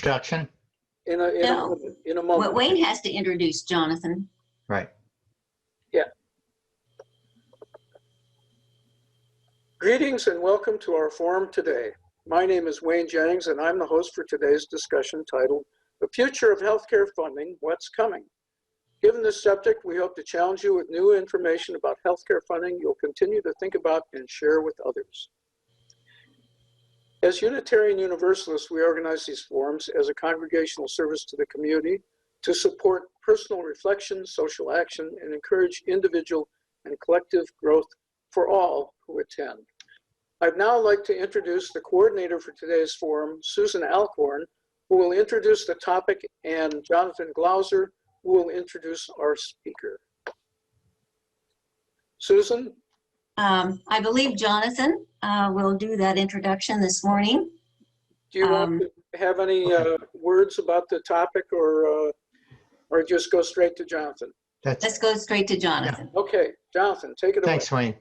introduction? No. In a moment. Wayne has to introduce Jonathan. Right. Yeah. Greetings and welcome to our forum today. My name is Wayne Jennings and I'm the host for today's discussion titled, The Future of Healthcare Funding, What's Coming? Given this subject, we hope to challenge you with new information about healthcare funding you'll continue to think about and share with others. As Unitarian Universalists, we organize these forums as a congregational service to the community to support personal reflection, social action, and encourage individual and collective growth for all who attend. I'd now like to introduce the coordinator for today's forum, Susan Alcorn, who will introduce the topic, and Jonathan Glauser, who will introduce our speaker. Susan? I believe Jonathan will do that introduction this morning. Do you want to have any words about the topic or just go straight to Jonathan? Let's go straight to Jonathan. Yeah. Okay, Jonathan, take it away. Thanks, Wayne.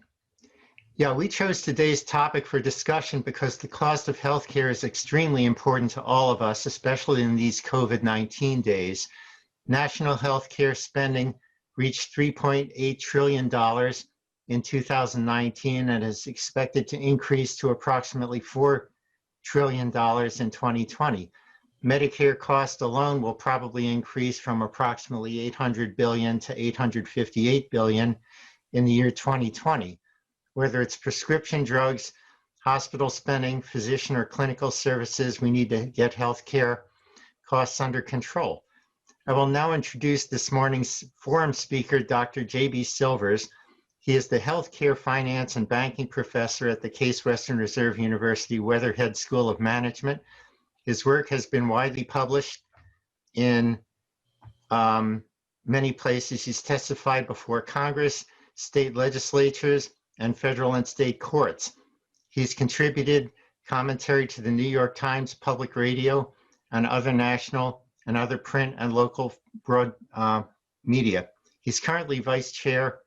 Yeah, we chose today's topic for discussion because the cost of healthcare is extremely important to all of us, especially in these COVID-19 days. National healthcare spending reached $3.8 trillion in 2019 and is expected to increase to approximately $4 trillion in 2020. Medicare cost alone will probably increase from approximately $800 billion to $858 billion in the year 2020. Whether it's prescription drugs, hospital spending, physician or clinical services, we need to get healthcare costs under control. I will now introduce this morning's forum speaker, Dr. J.B. Silvers. He is the Healthcare Finance and Banking Professor at the Case Western Reserve University Weatherhead School of Management. His work has been widely published in many places. He's testified before Congress, state legislatures, and federal and state courts. He's contributed commentary to the New York Times, Public Radio, and other national and other print and local broad media. He's currently vice chair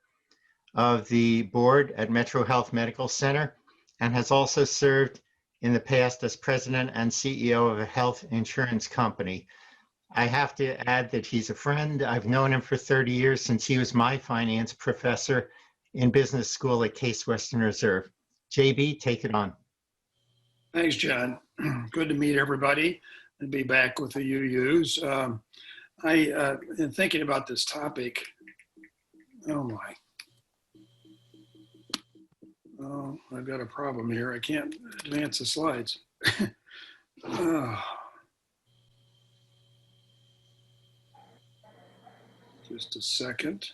of the board at Metro Health Medical Center and has also served in the past as president and CEO of a health insurance company. I have to add that he's a friend. I've known him for 30 years since he was my finance professor in business school at Case Western Reserve. JB, take it on. Thanks, John. Good to meet everybody and be back with the UUs. In thinking about this topic, oh, I've got a problem here. I can't advance the slides. Just a second.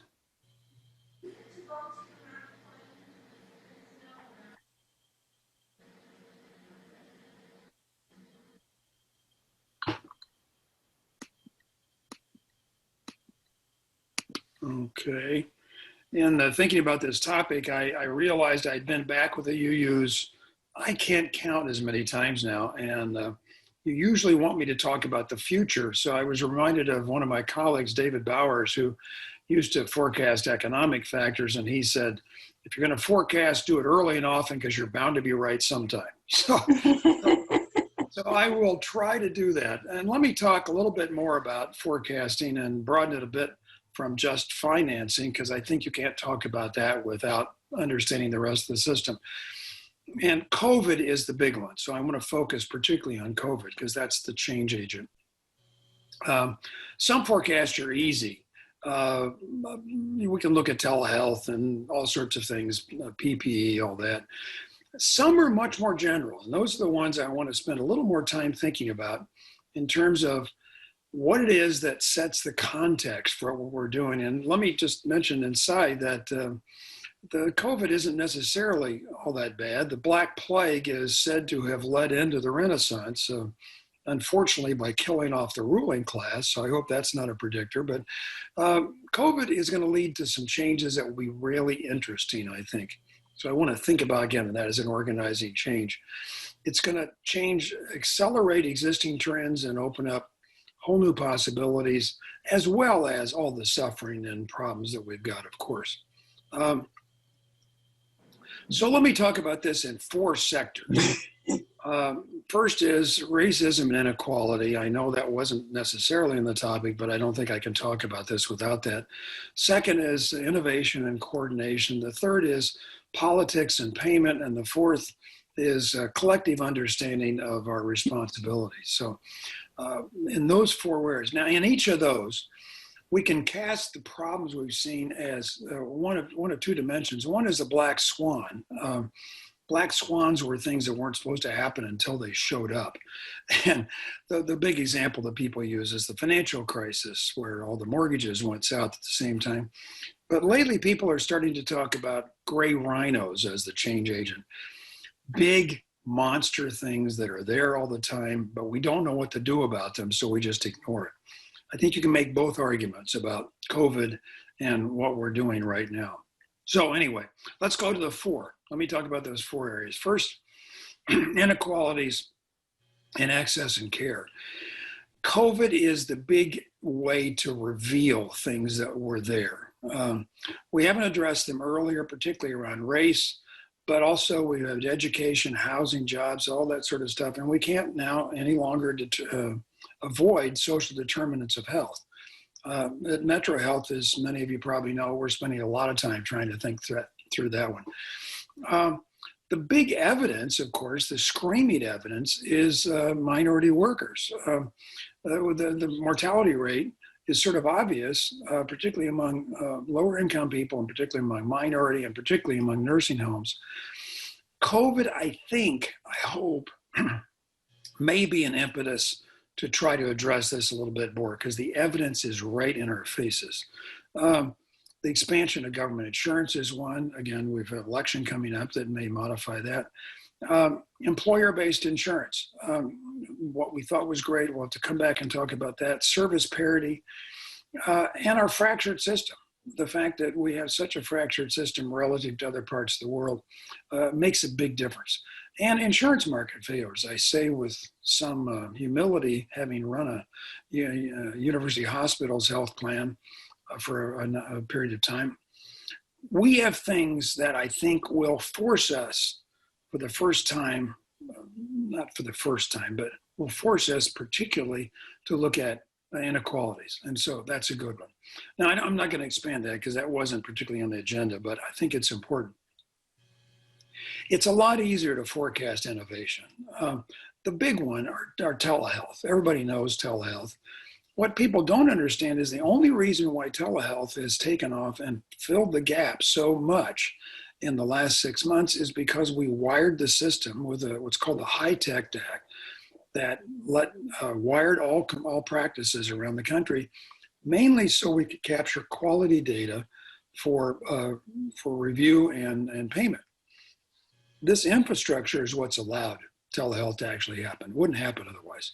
Okay. And thinking about this topic, I realized I'd been back with the UUs. I can't count as many times now. And you usually want me to talk about the future. So I was reminded of one of my colleagues, David Bowers, who used to forecast economic factors. And he said, if you're going to forecast, do it early and often because you're bound to be right sometime. So I will try to do that. And let me talk a little bit more about forecasting and broaden it a bit from just financing, because I think you can't talk about that without understanding the rest of the system. And COVID is the big one. So I want to focus particularly on COVID because that's the change agent. Some forecasts are easy. We can look at telehealth and all sorts of things, PPE, all that. Some are much more general. And those are the ones I want to spend a little more time thinking about in terms of what it is that sets the context for what we're doing. And let me just mention inside that the COVID isn't necessarily all that bad. The Black Plague is said to have led into the Renaissance, unfortunately by killing off the ruling class. So I hope that's not a predictor, but COVID is going to lead to some changes that will be really interesting, I think. So I want to think about, again, that as an organizing change. It's going to accelerate existing trends and open up whole new possibilities, as well as all the suffering and problems that we've got, of course. So let me talk about this in 4 sectors. First is racism and inequality. I know that wasn't necessarily in the topic, but I don't think I can talk about this without that. Second is innovation and coordination. The third is politics and payment. And the fourth is collective understanding of our responsibilities. So in those four areas, now in each of those, we can cast the problems we've seen as one of two dimensions. One is a black swan. Black swans were things that weren't supposed to happen until they showed up. And the big example that people use is the financial crisis, where all the mortgages went south at the same time. But lately, people are starting to talk about gray rhinos as the change agent. Big monster things that are there all the time, but we don't know what to do about them, so we just ignore it. I think you can make both arguments about COVID and what we're doing right now. So anyway, let's go to the four. Let me talk about those four areas. First, inequalities in access and care. COVID is the big way to reveal things that were there. We haven't addressed them earlier, particularly around race, but also we have education, housing, jobs, all that sort of stuff. And we can't now any longer avoid social determinants of health. At Metro Health, as many of you probably know, we're spending a lot of time trying to think through that one. The big evidence, of course, the screaming evidence is minority workers. The mortality rate is sort of obvious, particularly among lower income people and particularly among minority and particularly among nursing homes. COVID, I hope, may be an impetus to try to address this a little bit more because the evidence is right in our faces. The expansion of government insurance is one. Again, we've an election coming up that may modify that. Employer-based insurance, what we thought was great, we'll have to come back and talk about that. Service parity, and our fractured system. The fact that we have such a fractured system relative to other parts of the world makes a big difference. And insurance market failures, I say with some humility, having run a university hospital's health plan for a period of time. We have things that I think will force us for the first time, not for the first time, but will force us particularly to look at inequalities. And so that's a good one. Now, I'm not going to expand that because that wasn't particularly on the agenda, but I think it's important. It's a lot easier to forecast innovation. The big one are telehealth. Everybody knows telehealth. What people don't understand is the only reason why telehealth has taken off and filled the gap so much in the last 6 months is because we wired the system with what's called the High-Tech Act that wired all practices around the country, mainly so we could capture quality data for review and payment. This infrastructure is what's allowed telehealth to actually happen. It wouldn't happen otherwise.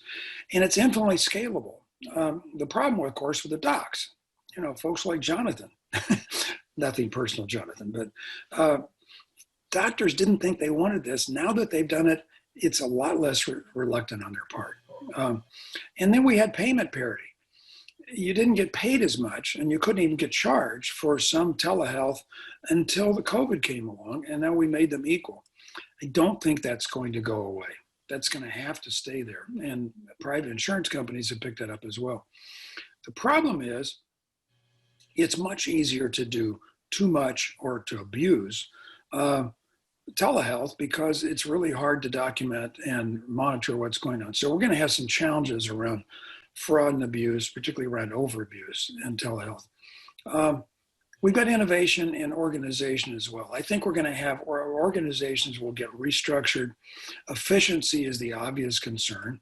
And it's infinitely scalable. The problem, of course, with the docs, folks like Jonathan, nothing personal, Jonathan, but doctors didn't think they wanted this. Now that they've done it, it's a lot less reluctant on their part. And then we had payment parity. You didn't get paid as much and you couldn't even get charged for some telehealth until the COVID came along, and now we made them equal. I don't think that's going to go away. That's going to have to stay there. And private insurance companies have picked that up as well. The problem is it's much easier to do too much or to abuse telehealth because it's really hard to document and monitor what's going on. So we're going to have some challenges around fraud and abuse, particularly around overabuse in telehealth. We've got innovation in organization as well. I think we're going to have, or organizations will get restructured. Efficiency is the obvious concern.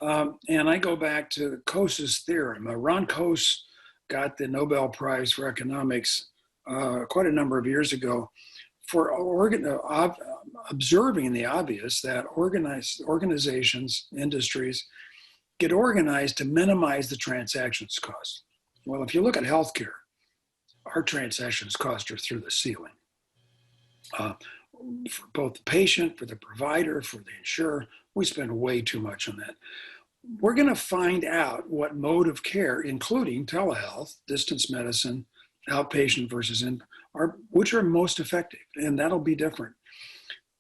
And I go back to Coase's theorem. Ron Coase got the Nobel Prize for Economics quite a number of years ago for observing the obvious that organizations, industries, get organized to minimize the transactions cost. Well, if you look at healthcare, our transactions costs are through the ceiling. For both the patient, for the provider, for the insurer, we spend way too much on that. We're going to find out what mode of care, including telehealth, distance medicine, outpatient versus which are most effective, and that'll be different.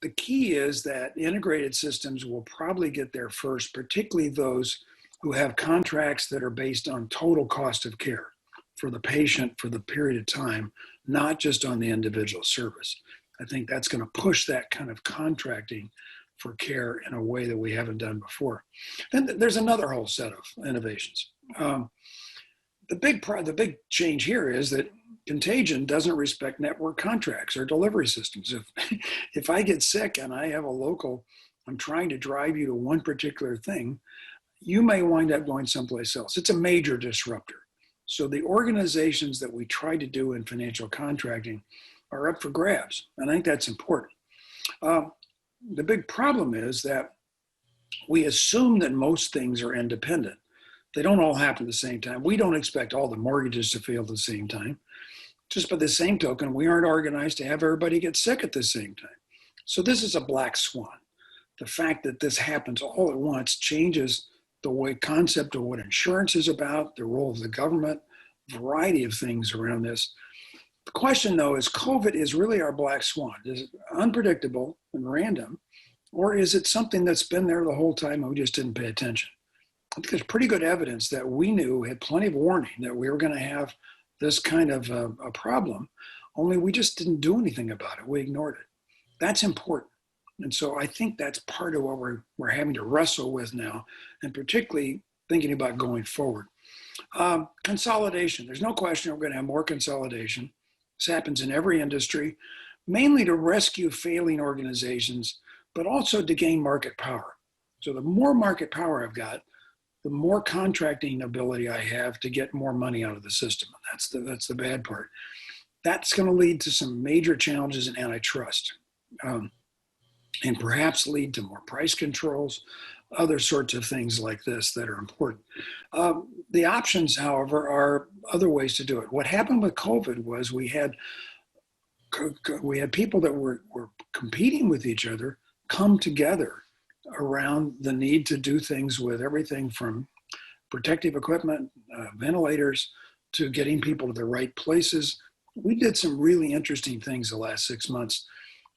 the key is that integrated systems will probably get there first, particularly those who have contracts that are based on total cost of care for the patient for the period of time, not just on the individual service. I think that's going to push that kind of contracting for care in a way that we haven't done before. Then there's another whole set of innovations. The big change here is that contagion doesn't respect network contracts or delivery systems. If I get sick and I have a local, I'm trying to drive you to one particular thing, you may wind up going someplace else. It's a major disruptor. So the organizations that we try to do in financial contracting are up for grabs. And I think that's important. The big problem is that we assume that most things are independent. They don't all happen at the same time. We don't expect all the mortgages to fail at the same time. Just by the same token, we aren't organized to have everybody get sick at the same time. So this is a black swan. The fact that this happens all at once changes the way concept of what insurance is about, the role of the government, a variety of things around this. The question, though, is COVID is really our black swan. Is it unpredictable and random, or is it something that's been there the whole time and we just didn't pay attention? I think there's pretty good evidence that we knew, had plenty of warning that we were going to have this kind of a problem, only we just didn't do anything about it. We ignored it. That's important. And so I think that's part of what we're having to wrestle with now, and particularly thinking about going forward. Consolidation. There's no question we're going to have more consolidation. This happens in every industry, mainly to rescue failing organizations, but also to gain market power. So the more market power I've got, the more contracting ability I have to get more money out of the system. That's the bad part. That's going to lead to some major challenges in antitrust, and perhaps lead to more price controls, other sorts of things like this that are important. The options, however, are other ways to do it. What happened with COVID was we had people that were competing with each other come together around the need to do things with everything from protective equipment, ventilators, to getting people to the right places. We did some really interesting things the last 6 months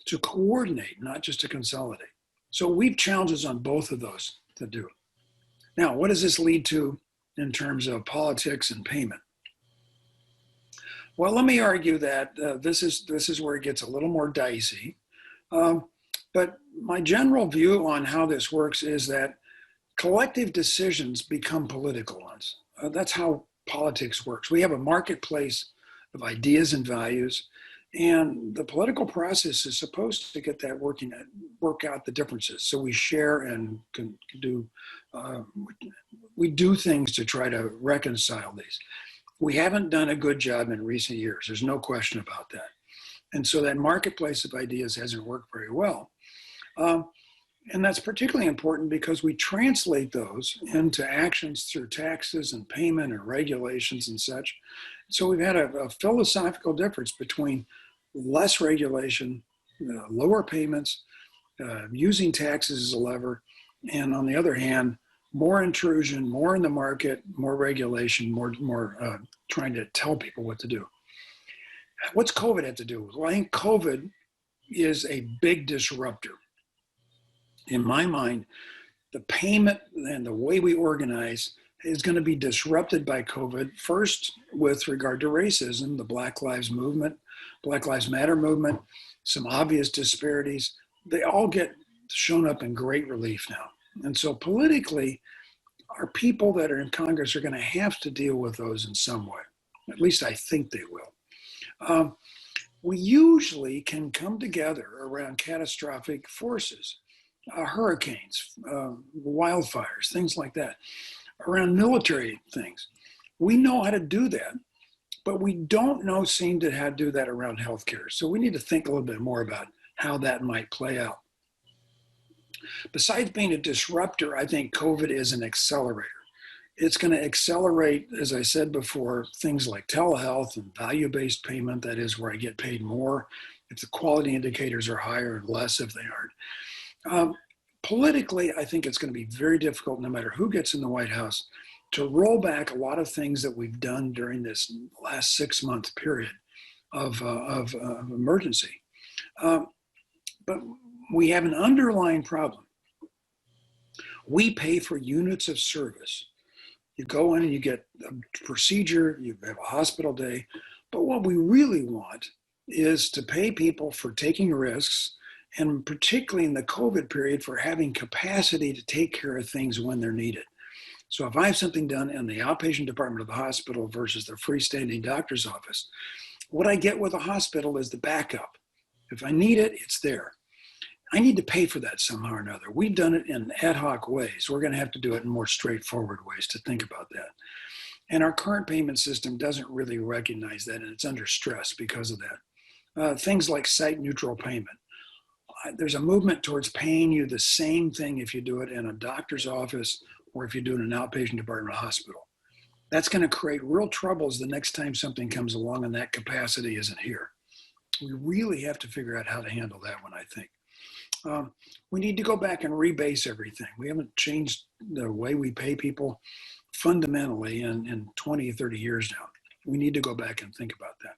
to coordinate, not just to consolidate. So we've challenges on both of those to do. Now, what does this lead to in terms of politics and payment? Well, let me argue that this is where it gets a little more dicey. But my general view on how this works is that collective decisions become political ones. That's how politics works. We have a marketplace of ideas and values, and the political process is supposed to get that work out the differences. So we share and can do, we do things to try to reconcile these. We haven't done a good job in recent years. There's no question about that. And so that marketplace of ideas hasn't worked very well. And that's particularly important because we translate those into actions through taxes and payment and regulations and such. So we've had a philosophical difference between less regulation, lower payments, using taxes as a lever, and on the other hand, more intrusion, more in the market, more regulation, more trying to tell people what to do. What's COVID have to do with? Well, I think COVID is a big disruptor. In my mind, the payment and the way we organize is going to be disrupted by COVID. First, with regard to racism, the Black Lives Movement, Black Lives Matter movement, some obvious disparities, they all get shown up in great relief now. And so politically, our people that are in Congress are going to have to deal with those in some way. At least I think they will. We usually can come together around catastrophic forces, hurricanes, wildfires, things like that, around military things. We know how to do that, but we don't seem to how to do that around healthcare. So we need to think a little bit more about how that might play out. Besides being a disruptor, I think COVID is an accelerator. It's going to accelerate, as I said before, things like telehealth and value-based payment, that is where I get paid more if the quality indicators are higher and less if they aren't. Politically, I think it's going to be very difficult, no matter who gets in the White House, to roll back a lot of things that we've done during this last 6-month period of emergency. But we have an underlying problem. We pay for units of service. You go in and you get a procedure, you have a hospital day, but what we really want is to pay people for taking risks, and particularly in the COVID period, for having capacity to take care of things when they're needed. So if I have something done in the outpatient department of the hospital versus the freestanding doctor's office, what I get with a hospital is the backup. If I need it, it's there. I need to pay for that somehow or another. We've done it in ad hoc ways. We're going to have to do it in more straightforward ways to think about that. And our current payment system doesn't really recognize that, and it's under stress because of that. Things like site neutral payment. There's a movement towards paying you the same thing if you do it in a doctor's office or if you do it in an outpatient department of a hospital. That's going to create real troubles the next time something comes along and that capacity isn't here. We really have to figure out how to handle that one, I think. We need to go back and rebase everything. We haven't changed the way we pay people fundamentally in 20, 30 years now. We need to go back and think about that.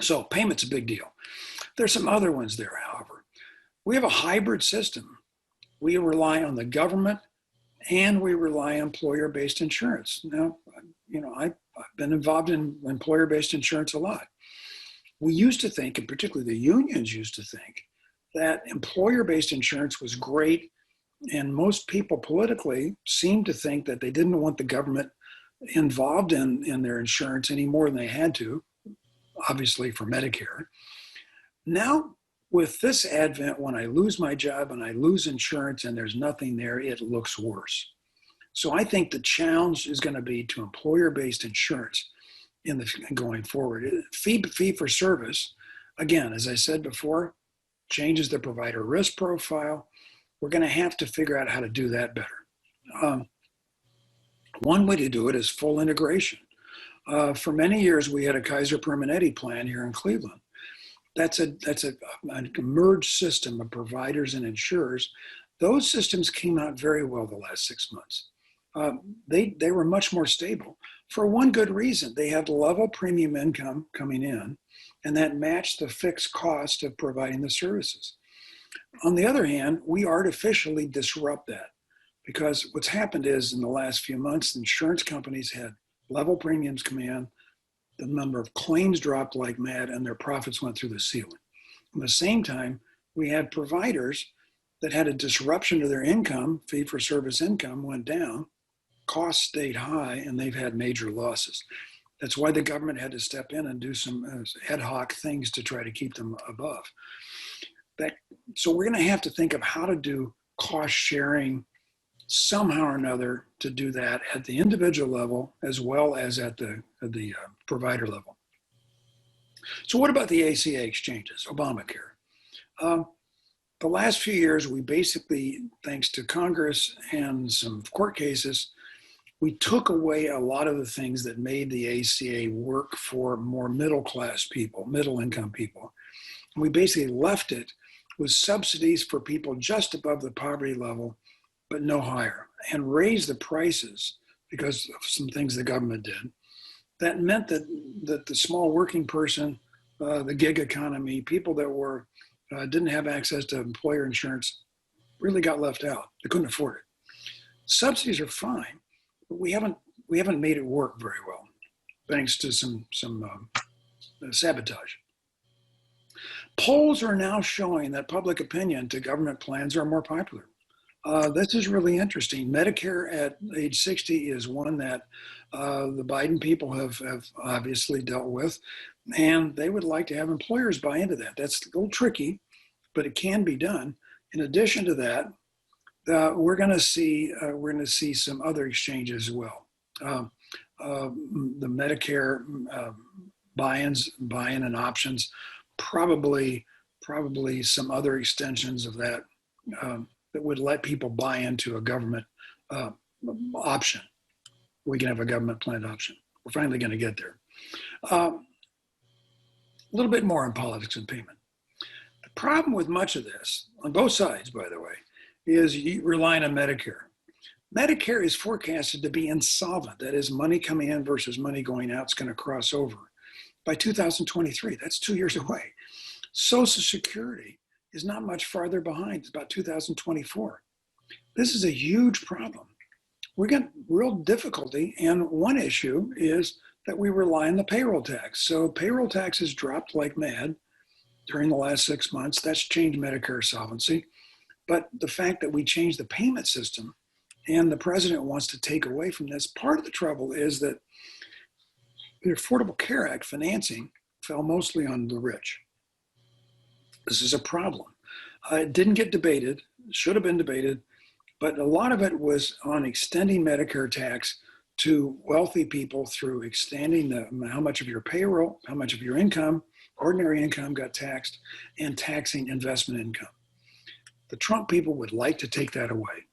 So payment's a big deal. There's some other ones there, however. We have a hybrid system. We rely on the government and we rely on employer-based insurance. Now, I've been involved in employer-based insurance a lot. We used to think, and particularly the unions used to think, that employer-based insurance was great, and most people politically seemed to think that they didn't want the government involved in their insurance any more than they had to, obviously for Medicare. Now, with this advent, when I lose my job and I lose insurance and there's nothing there, it looks worse. So I think the challenge is going to be to employer-based insurance going forward. Fee for service, again, as I said before, changes the provider risk profile. We're going to have to figure out how to do that better. One way to do it is full integration. For many years, we had a Kaiser Permanente plan here in Cleveland. That's a merged system of providers and insurers. Those systems came out very well the last 6 months. They were much more stable for one good reason. They had level premium income coming in, and that matched the fixed cost of providing the services. On the other hand, we artificially disrupt that, because what's happened is in the last few months, insurance companies had level premiums come in, the number of claims dropped like mad, and their profits went through the ceiling. At the same time, we had providers that had a disruption to their income, fee-for-service income went down, costs stayed high, and they've had major losses. That's why the government had to step in and do some ad hoc things to try to keep them above. So we're going to have to think of how to do cost sharing somehow or another to do that at the individual level as well as at the provider level. So what about the ACA exchanges, Obamacare? The last few years, we basically, thanks to Congress and some court cases, we took away a lot of the things that made the ACA work for more middle-class people, middle-income people. And we basically left it with subsidies for people just above the poverty level, but no higher, and raised the prices because of some things the government did. That meant that the small working person, the gig economy, people that didn't have access to employer insurance really got left out. They couldn't afford it. Subsidies are fine, but we haven't made it work very well, thanks to some sabotage. Polls are now showing that public opinion to government plans are more popular. This is really interesting. Medicare at age 60 is one that the Biden people have obviously dealt with, and they would like to have employers buy into that. That's a little tricky, but it can be done. In addition to that, we're going to see some other exchanges as well. The Medicare buy-in and options, probably some other extensions of that. That would let people buy into a government option. We can have a government planned option. We're finally going to get there. A little bit more on politics and payment. The problem with much of this, on both sides, by the way, is relying on Medicare. Medicare is forecasted to be insolvent. That is, money coming in versus money going out is going to cross over by 2023. That's 2 years away. Social Security is not much farther behind. It's about 2024. This is a huge problem. We got real difficulty, and one issue is that we rely on the payroll tax. So payroll taxes dropped like mad during the last 6 months. That's changed Medicare solvency. But the fact that we changed the payment system and the president wants to take away from this, part of the trouble is that the Affordable Care Act financing fell mostly on the rich. This is a problem. It didn't get debated, should have been debated, but a lot of it was on extending Medicare tax to wealthy people through extending how much of your payroll, how much of your income, ordinary income got taxed, and taxing investment income. The Trump people would like to take that away.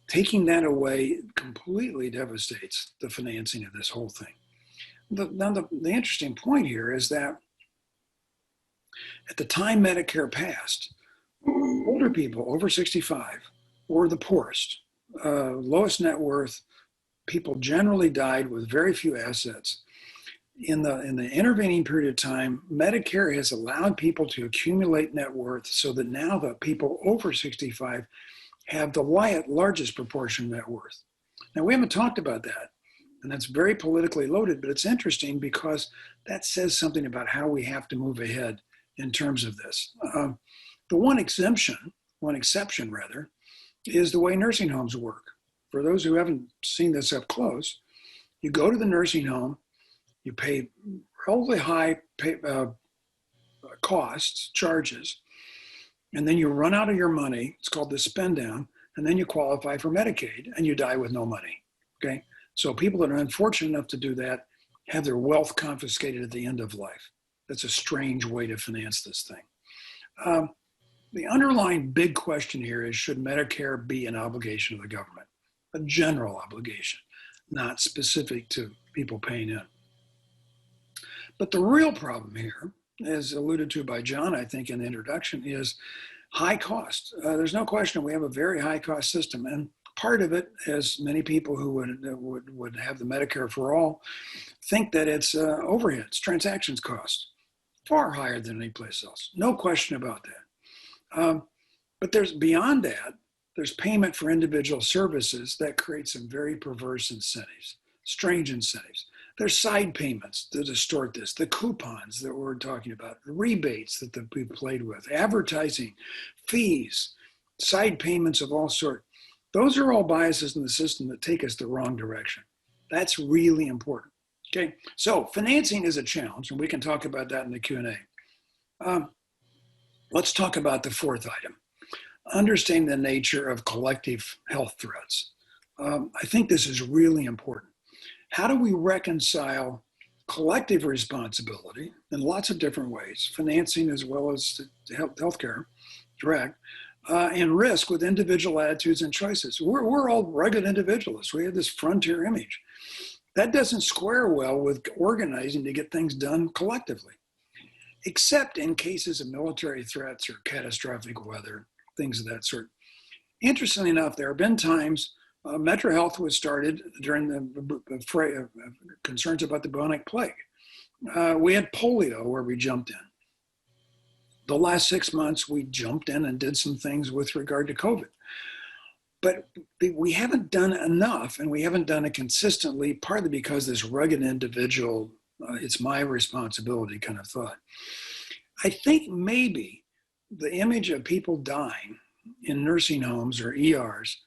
Taking that away completely devastates the financing of this whole thing. The interesting point here is that at the time Medicare passed, older people over 65 were the poorest, lowest net worth. People generally died with very few assets. In the intervening period of time, Medicare has allowed people to accumulate net worth so that now the people over 65 have the largest proportion of net worth. Now, we haven't talked about that, and that's very politically loaded, but it's interesting because that says something about how we have to move ahead in terms of this. The one exception rather, is the way nursing homes work. For those who haven't seen this up close, you go to the nursing home, you pay relatively high costs, charges, and then you run out of your money. It's called the spend down, and then you qualify for Medicaid, and you die with no money, okay? So people that are unfortunate enough to do that have their wealth confiscated at the end of life. That's a strange way to finance this thing. The underlying big question here is, should Medicare be an obligation of the government? A general obligation, not specific to people paying in. But the real problem here, as alluded to by John, I think, in the introduction, is high cost. There's no question we have a very high cost system. And part of it, as many people who would have the Medicare for all, think that it's overheads, transactions cost, far higher than any place else. No question about that. But there's beyond that, there's payment for individual services that create some very perverse incentives, strange incentives. There's side payments that distort this, the coupons that we're talking about, rebates that we've played with, advertising, fees, side payments of all sorts. Those are all biases in the system that take us the wrong direction. That's really important. Okay, so financing is a challenge, and we can talk about that in the Q&A. Let's talk about the fourth item, understanding the nature of collective health threats. I think this is really important. How do we reconcile collective responsibility in lots of different ways, financing as well as healthcare, direct, and risk with individual attitudes and choices? We're all rugged individualists. We have this frontier image. That doesn't square well with organizing to get things done collectively, except in cases of military threats or catastrophic weather, things of that sort. Interestingly enough, there have been times Metro Health was started during the concerns about the bubonic plague. We had polio where we jumped in. The last 6 months, we jumped in and did some things with regard to COVID. But we haven't done enough, and we haven't done it consistently, partly because this rugged individual, it's my responsibility kind of thought. I think maybe the image of people dying in nursing homes or ERs,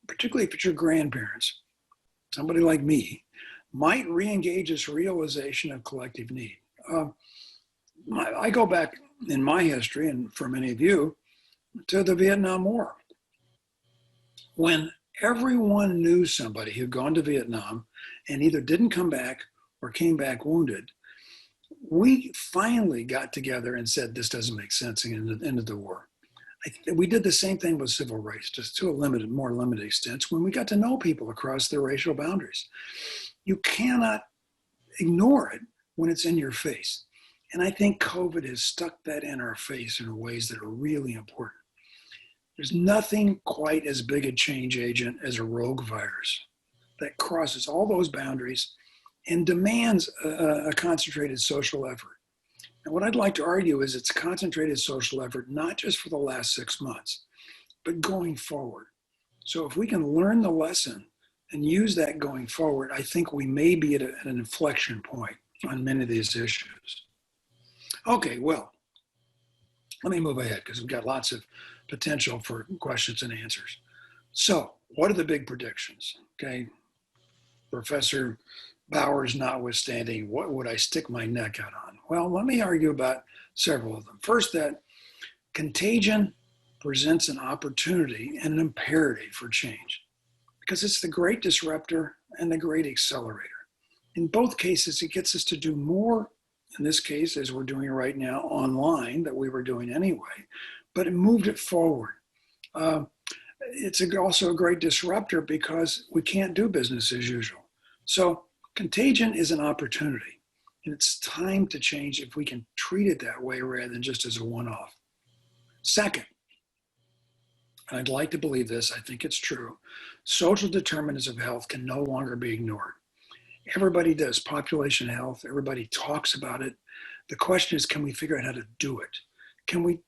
particularly if it's your grandparents, somebody like me, might re-engage this realization of collective need. I go back in my history, and for many of you, to the Vietnam War. When everyone knew somebody who'd gone to Vietnam and either didn't come back or came back wounded, we finally got together and said, this doesn't make sense, and ended the war. We did the same thing with civil rights, just to a more limited extent, when we got to know people across their racial boundaries. You cannot ignore it when it's in your face. And I think COVID has stuck that in our face in ways that are really important. There's nothing quite as big a change agent as a rogue virus that crosses all those boundaries and demands a concentrated social effort. And what I'd like to argue is it's concentrated social effort, not just for the last 6 months, but going forward. So if we can learn the lesson and use that going forward, I think we may be at an inflection point on many of these issues. Okay, well, let me move ahead because we've got lots of potential for questions and answers. So what are the big predictions? Okay, Professor Bowers notwithstanding, what would I stick my neck out on? Well, let me argue about several of them. First, that contagion presents an opportunity and an imperative for change because it's the great disruptor and the great accelerator. In both cases, it gets us to do more, in this case, as we're doing right now, online, that we were doing anyway, but it moved it forward. It's also a great disruptor because we can't do business as usual. So contagion is an opportunity, and it's time to change if we can treat it that way rather than just as a one-off. Second, and I'd like to believe this, I think it's true, social determinants of health can no longer be ignored. Everybody does population health, everybody talks about it. The question is, can we figure out how to do it? Can we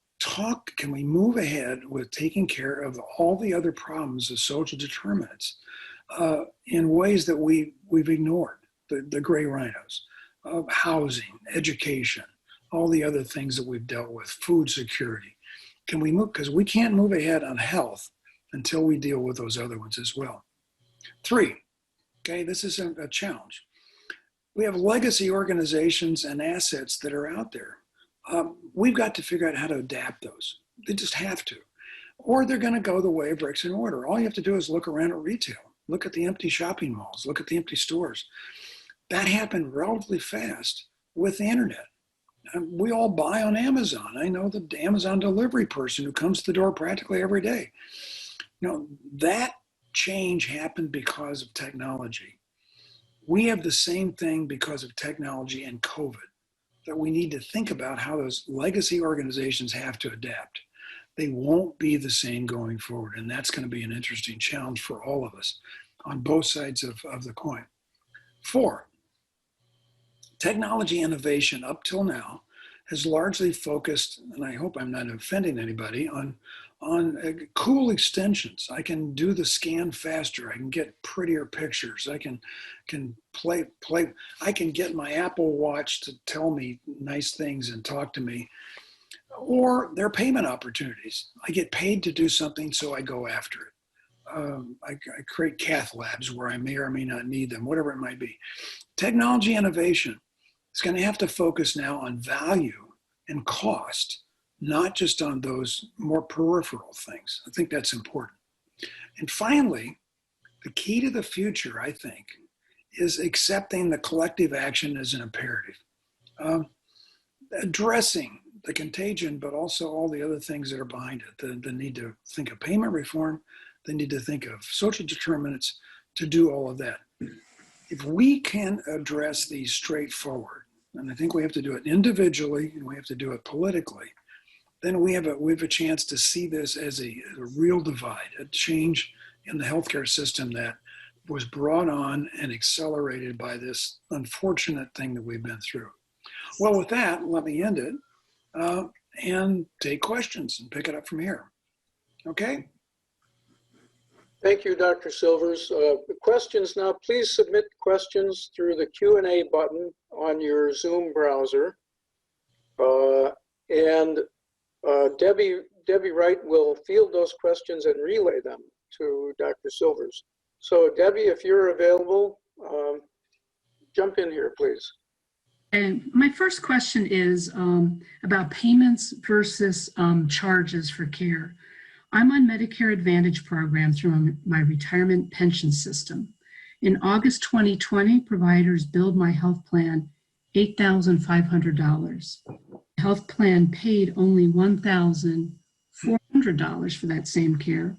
move ahead with taking care of all the other problems of social determinants in ways that we've ignored, the gray rhinos, housing, education, all the other things that we've dealt with, food security. Can we move, because we can't move ahead on health until we deal with those other ones as well. 3, okay, this is a challenge. We have legacy organizations and assets that are out there. We've got to figure out how to adapt those. They just have to. Or they're going to go the way of bricks and mortar. All you have to do is look around at retail. Look at the empty shopping malls. Look at the empty stores. That happened relatively fast with the internet. We all buy on Amazon. I know the Amazon delivery person who comes to the door practically every day. That change happened because of technology. We have the same thing because of technology and COVID, that we need to think about how those legacy organizations have to adapt. They won't be the same going forward, and that's going to be an interesting challenge for all of us on both sides of the coin. 4, technology innovation up till now has largely focused, and I hope I'm not offending anybody, on cool extensions. I can do the scan faster. I can get prettier pictures. I can play. I can get my Apple Watch to tell me nice things and talk to me. Or there are payment opportunities. I get paid to do something, so I go after it. I create cath labs where I may or may not need them, whatever it might be. Technology innovation is going to have to focus now on value and cost, not just on those more peripheral things. I think that's important. And finally, the key to the future, I think, is accepting the collective action as an imperative. Addressing the contagion, but also all the other things that are behind it. The need to think of payment reform, the need to think of social determinants to do all of that. If we can address these straightforward, and I think we have to do it individually and we have to do it politically, then we have a chance to see this as a real divide, a change in the healthcare system that was brought on and accelerated by this unfortunate thing that we've been through. Well, with that, let me end it and take questions and pick it up from here. Okay? Thank you, Dr. Silvers. Questions now, please submit questions through the Q&A button on your Zoom browser. Debbie Wright will field those questions and relay them to Dr. Silvers. So Debbie, if you're available, jump in here, please. And my first question is about payments versus charges for care. I'm on Medicare Advantage program through my retirement pension system. In August 2020, providers billed my health plan $8,500. Health plan paid only $1,400 for that same care,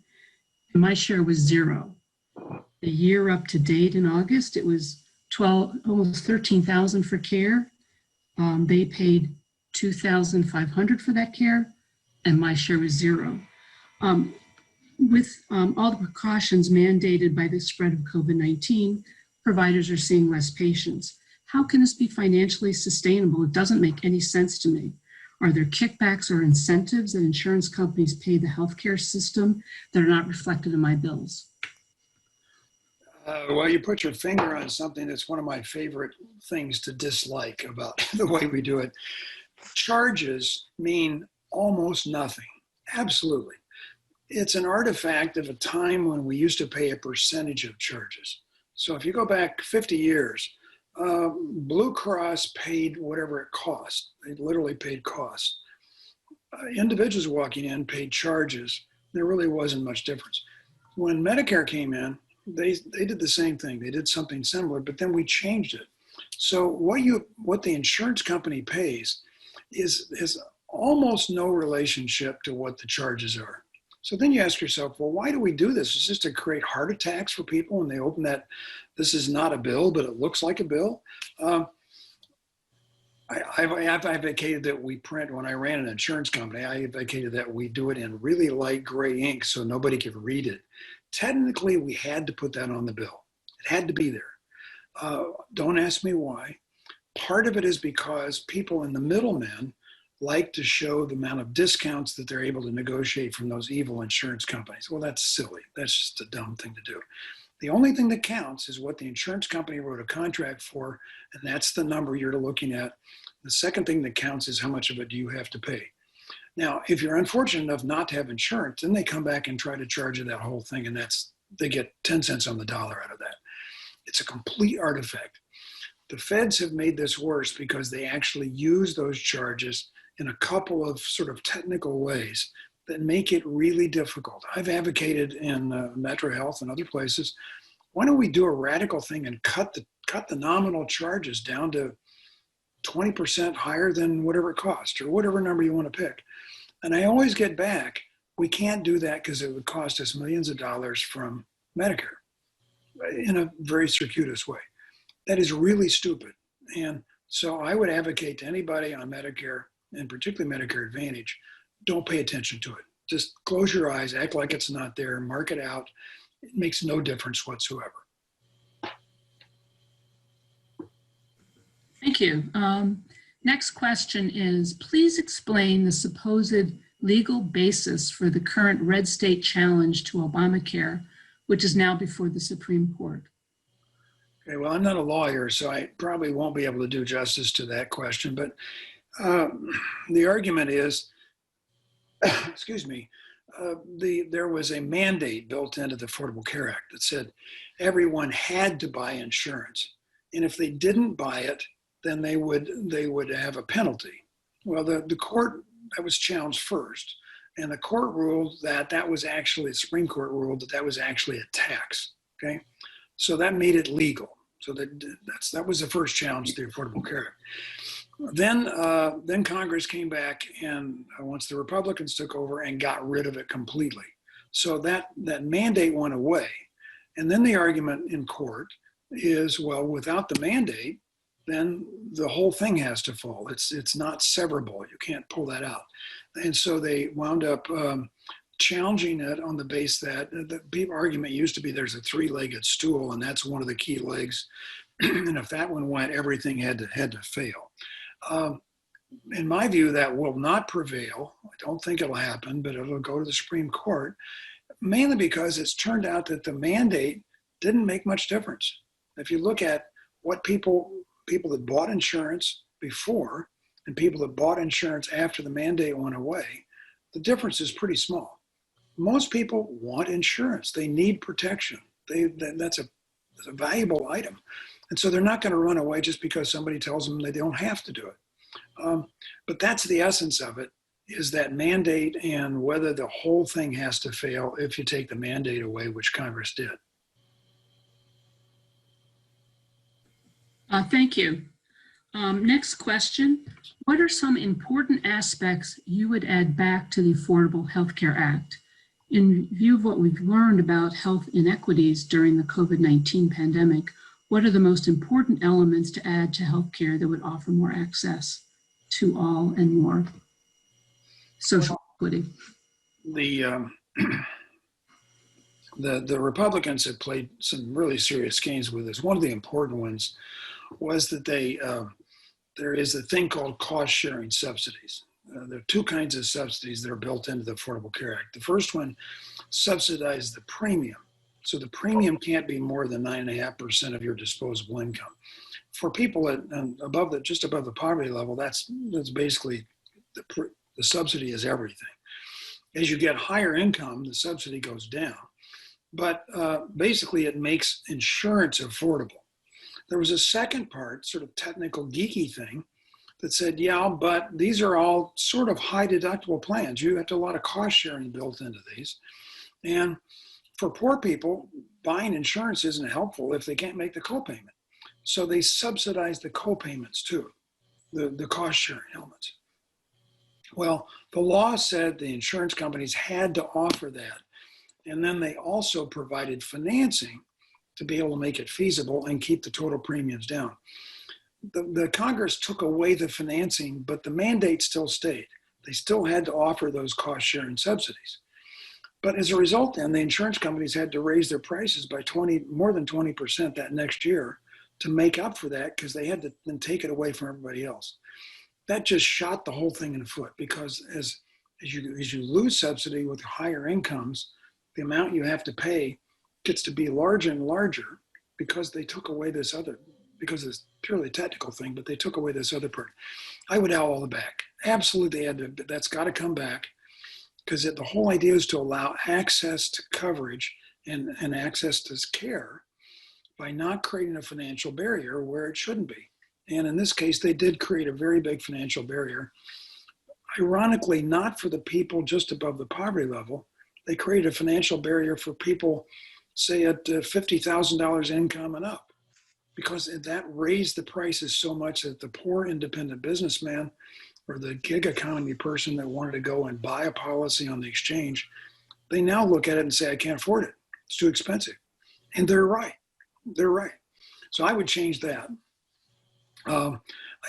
and my share was $0. The year up to date in August, it was almost $13,000 for care. They paid $2,500 for that care, and my share was $0. With all the precautions mandated by the spread of COVID-19, providers are seeing less patients. How can this be financially sustainable? It doesn't make any sense to me. Are there kickbacks or incentives that insurance companies pay the healthcare system that are not reflected in my bills? Well, you put your finger on something that's one of my favorite things to dislike about the way we do it. Charges mean almost nothing. Absolutely. It's an artifact of a time when we used to pay a percentage of charges. So if you go back 50 years, Blue Cross paid whatever it cost. They literally paid costs. Individuals walking in paid charges. There really wasn't much difference. When Medicare came in, they did the same thing. They did something similar, but then we changed it. So what the insurance company pays is almost no relationship to what the charges are. So then you ask yourself, well, why do we do this? Is this to create heart attacks for people when they open that this is not a bill, but it looks like a bill? I've advocated that we print, when I ran an insurance company, I advocated that we do it in really light gray ink so nobody could read it. Technically, we had to put that on the bill. It had to be there. Don't ask me why. Part of it is because people in the middlemen like to show the amount of discounts that they're able to negotiate from those evil insurance companies. Well, that's silly. That's just a dumb thing to do. The only thing that counts is what the insurance company wrote a contract for, and that's the number you're looking at. The second thing that counts is how much of it do you have to pay. Now, if you're unfortunate enough not to have insurance, then they come back and try to charge you that whole thing, and they get 10 cents on the dollar out of that. It's a complete artifact. The feds have made this worse because they actually use those charges in a couple of sort of technical ways that make it really difficult. I've advocated in Metro Health and other places, why don't we do a radical thing and cut the nominal charges down to 20% higher than whatever it costs, or whatever number you want to pick. And I always get back, we can't do that because it would cost us millions of dollars from Medicare in a very circuitous way. That is really stupid. And so I would advocate to anybody on Medicare, and particularly Medicare Advantage, don't pay attention to it. Just close your eyes, act like it's not there, mark it out. It makes no difference whatsoever. Thank you. Next question is, please explain the supposed legal basis for the current red state challenge to Obamacare, which is now before the Supreme Court. Okay, well, I'm not a lawyer, so I probably won't be able to do justice to that question, but the argument is, excuse me, there was a mandate built into the Affordable Care Act that said everyone had to buy insurance. And if they didn't buy it, then they would have a penalty. Well, the court, that was challenged first. And the court ruled that was actually, the Supreme Court ruled that was actually a tax, okay? So that made it legal. So that was the first challenge to the Affordable Care Act. Then Congress came back, and once the Republicans took over, and got rid of it completely. So that mandate went away. And then the argument in court is, well, without the mandate, then the whole thing has to fall. It's not severable. You can't pull that out. And so they wound up challenging it on the base that the argument used to be there's a three-legged stool, and that's one of the key legs. And if that one went, everything had to fail. In my view, that will not prevail. I don't think it'll happen, but it'll go to the Supreme Court, mainly because it's turned out that the mandate didn't make much difference. If you look at what people that bought insurance before and people that bought insurance after the mandate went away, the difference is pretty small. Most people want insurance. They need protection. That's a valuable item. And so they're not going to run away just because somebody tells them they don't have to do it. But that's the essence of it, is that mandate and whether the whole thing has to fail if you take the mandate away, which Congress did. Thank you. Next question. What are some important aspects you would add back to the Affordable Health Care Act? In view of what we've learned about health inequities during the COVID-19 pandemic, what are the most important elements to add to healthcare that would offer more access to all and more social equity? The Republicans have played some really serious games with this. One of the important ones was that there is a thing called cost sharing subsidies. There are two kinds of subsidies that are built into the Affordable Care Act. The first one subsidizes the premium. So the premium can't be more than 9.5% of your disposable income. For people just above the poverty level, that's basically the subsidy is everything. As you get higher income, the subsidy goes down. But basically, it makes insurance affordable. There was a second part, sort of technical, geeky thing that said, yeah, but these are all sort of high deductible plans. You have a lot of cost sharing built into these. And for poor people, buying insurance isn't helpful if they can't make the copayment. So they subsidize the copayments too, the cost sharing elements. Well, the law said the insurance companies had to offer that. And then they also provided financing to be able to make it feasible and keep the total premiums down. The Congress took away the financing, but the mandate still stayed. They still had to offer those cost sharing subsidies. But as a result, then the insurance companies had to raise their prices by more than 20% that next year to make up for that, because they had to then take it away from everybody else. That just shot the whole thing in the foot, because as you lose subsidy with higher incomes, the amount you have to pay gets to be larger and larger, because they took away this other, because it's purely a technical thing, but they took away this other part. I would have all the back. Absolutely, that's got to come back, because the whole idea is to allow access to coverage and access to care by not creating a financial barrier where it shouldn't be. And in this case, they did create a very big financial barrier. Ironically, not for the people just above the poverty level. They created a financial barrier for people, say, at $50,000 income and up, because that raised the prices so much that the poor independent businessman or the gig economy person that wanted to go and buy a policy on the exchange, they now look at it and say, I can't afford it. It's too expensive. And they're right. They're right. So I would change that. I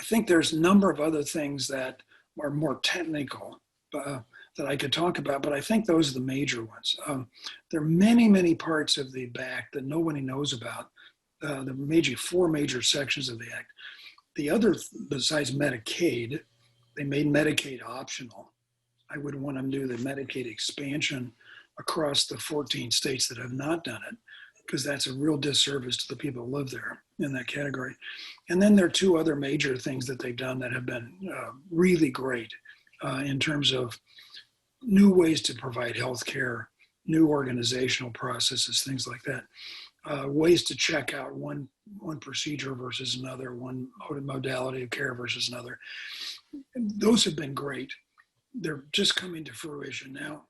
think there's a number of other things that are more technical that I could talk about, but I think those are the major ones. There are many, many parts of the Act that nobody knows about, the four major sections of the Act. The other, besides Medicaid, they made Medicaid optional. I would want them to do the Medicaid expansion across the 14 states that have not done it, because that's a real disservice to the people who live there in that category. And then there are two other major things that they've done that have been really great in terms of new ways to provide health care, new organizational processes, things like that. Ways to check out one procedure versus another, one modality of care versus another. Those have been great. They're just coming to fruition now.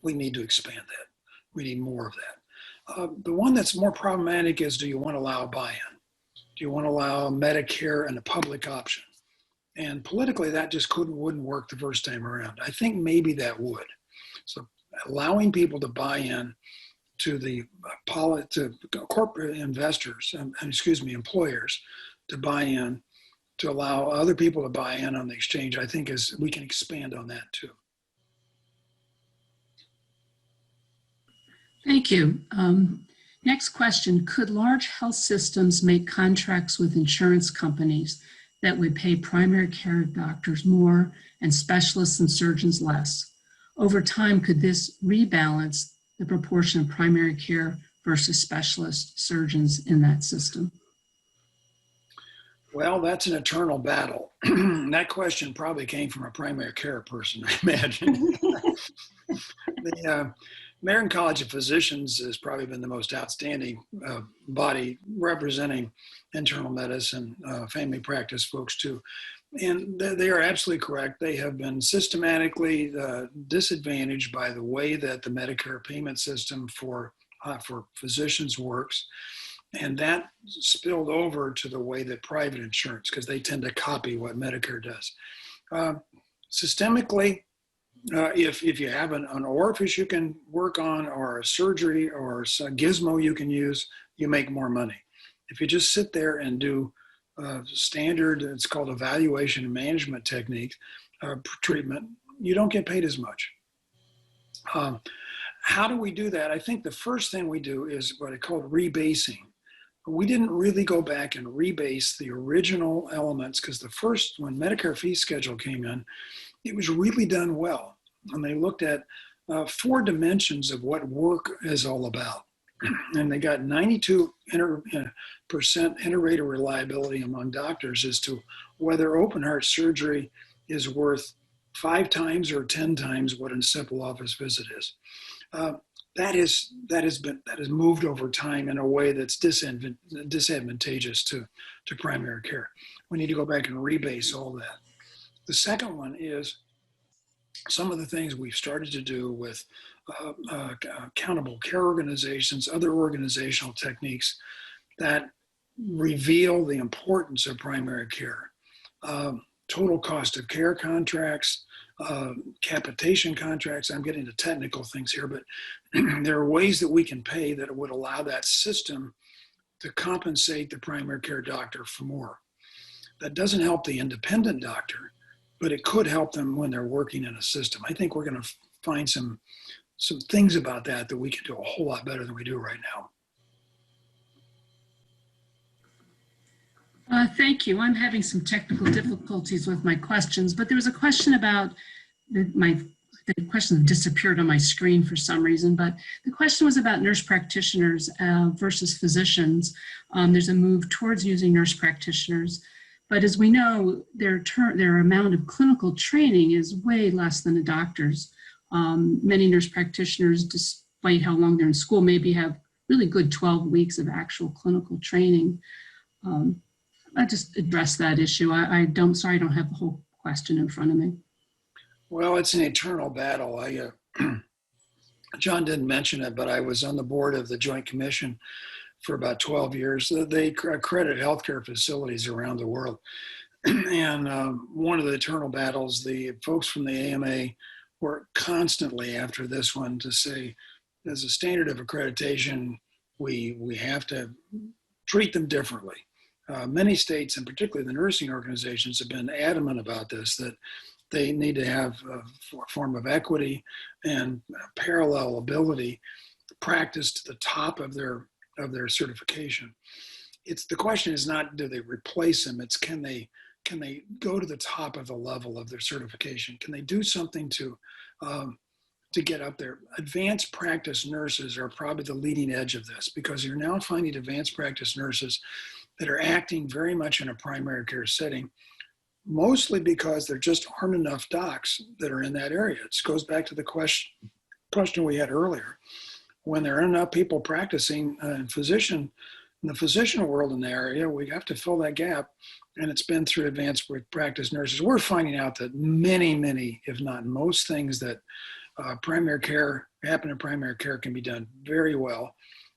We need to expand that. We need more of that. The one that's more problematic is, do you want to allow buy-in? Do you want to allow Medicare and a public option? And politically, that just wouldn't work the first time around. I think maybe that would. So allowing people to buy in to the to corporate investors, employers to buy in, to allow other people to buy in on the exchange, I think we can expand on that too. Thank you. Next question, could large health systems make contracts with insurance companies that would pay primary care doctors more and specialists and surgeons less? Over time, could this rebalance the proportion of primary care versus specialist surgeons in that system? Well, that's an eternal battle. That question probably came from a primary care person, I imagine. The American College of Physicians has probably been the most outstanding body representing internal medicine, family practice folks too. And they are absolutely correct. They have been systematically disadvantaged by the way that the Medicare payment system for physicians works. And that spilled over to the way that private insurance, because they tend to copy what Medicare does. Systemically, if you have an orifice you can work on, or a surgery, or a gizmo you can use, you make more money. If you just sit there and do standard, it's called evaluation and management technique treatment, you don't get paid as much. How do we do that? I think the first thing we do is what I call rebasing. we didn't really go back and rebase the original elements, because when Medicare fee schedule came in, it was really done well. And they looked at 4 dimensions of what work is all about. And they got 92% inter-rater reliability among doctors as to whether open heart surgery is worth 5 times or 10 times what a simple office visit is. That has moved over time in a way that's disadvantageous to primary care. We need to go back and rebase all that. The second one is some of the things we've started to do with accountable care organizations, other organizational techniques that reveal the importance of primary care. Total cost of care contracts, capitation contracts. I'm getting to technical things here, but there are ways that we can pay that would allow that system to compensate the primary care doctor for more. That doesn't help the independent doctor, but it could help them when they're working in a system. I think we're going to find some things about that we can do a whole lot better than we do right now. Thank you. I'm having some technical difficulties with my questions, but there was a question about the question disappeared on my screen for some reason, but the question was about nurse practitioners versus physicians. There's a move towards using nurse practitioners, but as we know, their amount of clinical training is way less than a doctor's. Many nurse practitioners, despite how long they're in school, maybe have really good 12 weeks of actual clinical training. I just addressed that issue. Sorry, I don't have the whole question in front of me. Well, it's an eternal battle. John didn't mention it, but I was on the board of the Joint Commission for about 12 years. They accredit healthcare facilities around the world. And one of the eternal battles, the folks from the AMA were constantly after this one to say, as a standard of accreditation, we have to treat them differently. Many states, and particularly the nursing organizations, have been adamant about this, that they need to have a form of equity and parallel ability practiced to the top of their certification. The question is not, do they replace them? It's can they go to the top of the level of their certification? Can they do something to get up there? Advanced practice nurses are probably the leading edge of this, because you're now finding advanced practice nurses that are acting very much in a primary care setting, mostly because there just aren't enough docs that are in that area. It goes back to the question we had earlier. When there aren't enough people practicing in the physician world in the area, we have to fill that gap, and it's been through advanced practice nurses. We're finding out that many, if not most things that primary care happen in primary care can be done very well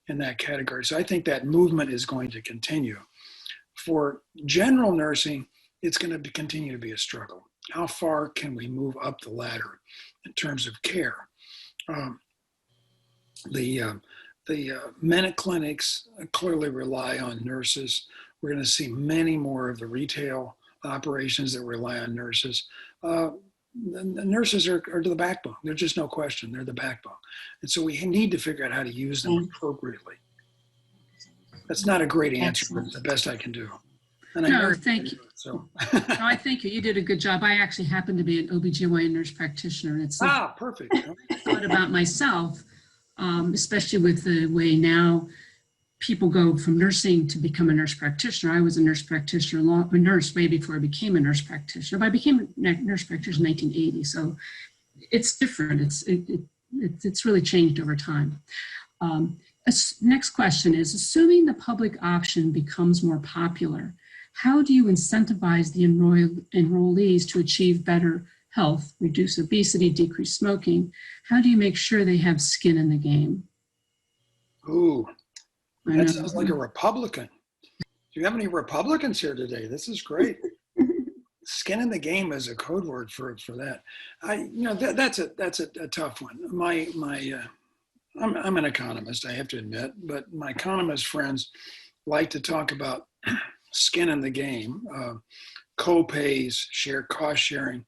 in that category. So I think that movement is going to continue. For general nursing, it's going to continue to be a struggle. How far can we move up the ladder in terms of care? The minute clinics clearly rely on nurses. We're going to see many more of the retail operations that rely on nurses. The nurses are the backbone. There's just no question. They're the backbone. And so we need to figure out how to use them appropriately. That's not a great answer, but it's the best I can do. And no, thank you. So. No, I thank you. You did a good job. I actually happen to be an OBGYN nurse practitioner. And it's perfect. I thought about myself, especially with the way now people go from nursing to become a nurse practitioner. I was a nurse practitioner, a nurse way before I became a nurse practitioner. But I became a nurse practitioner in 1980, so it's different. It's really changed over time. Next question is, assuming the public option becomes more popular, how do you incentivize the enrollees to achieve better health, reduce obesity, decrease smoking? How do you make sure they have skin in the game? Ooh, that sounds like a Republican. Do you have any Republicans here today? This is great. Skin in the game is a code word for that. That's a tough one. I'm an economist, I have to admit, but my economist friends like to talk about skin in the game, co-pays, cost sharing,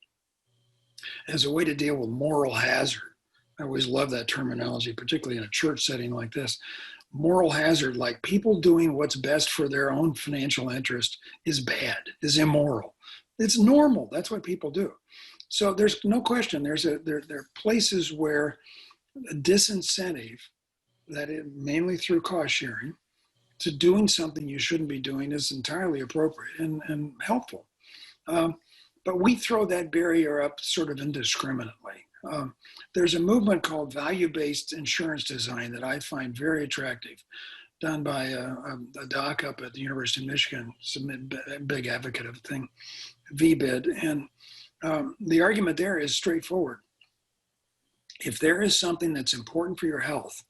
as a way to deal with moral hazard. I always love that terminology, particularly in a church setting like this. moral hazard, like people doing what's best for their own financial interest, is bad, is immoral. It's normal. That's what people do. So there's no question. There are places where a disincentive, mainly through cost sharing, to doing something you shouldn't be doing is entirely appropriate and helpful. But we throw that barrier up sort of indiscriminately. There's a movement called value-based insurance design that I find very attractive, done by a doc up at the University of Michigan, a big advocate of the thing, VBID. And the argument there is straightforward. If there is something that's important for your health,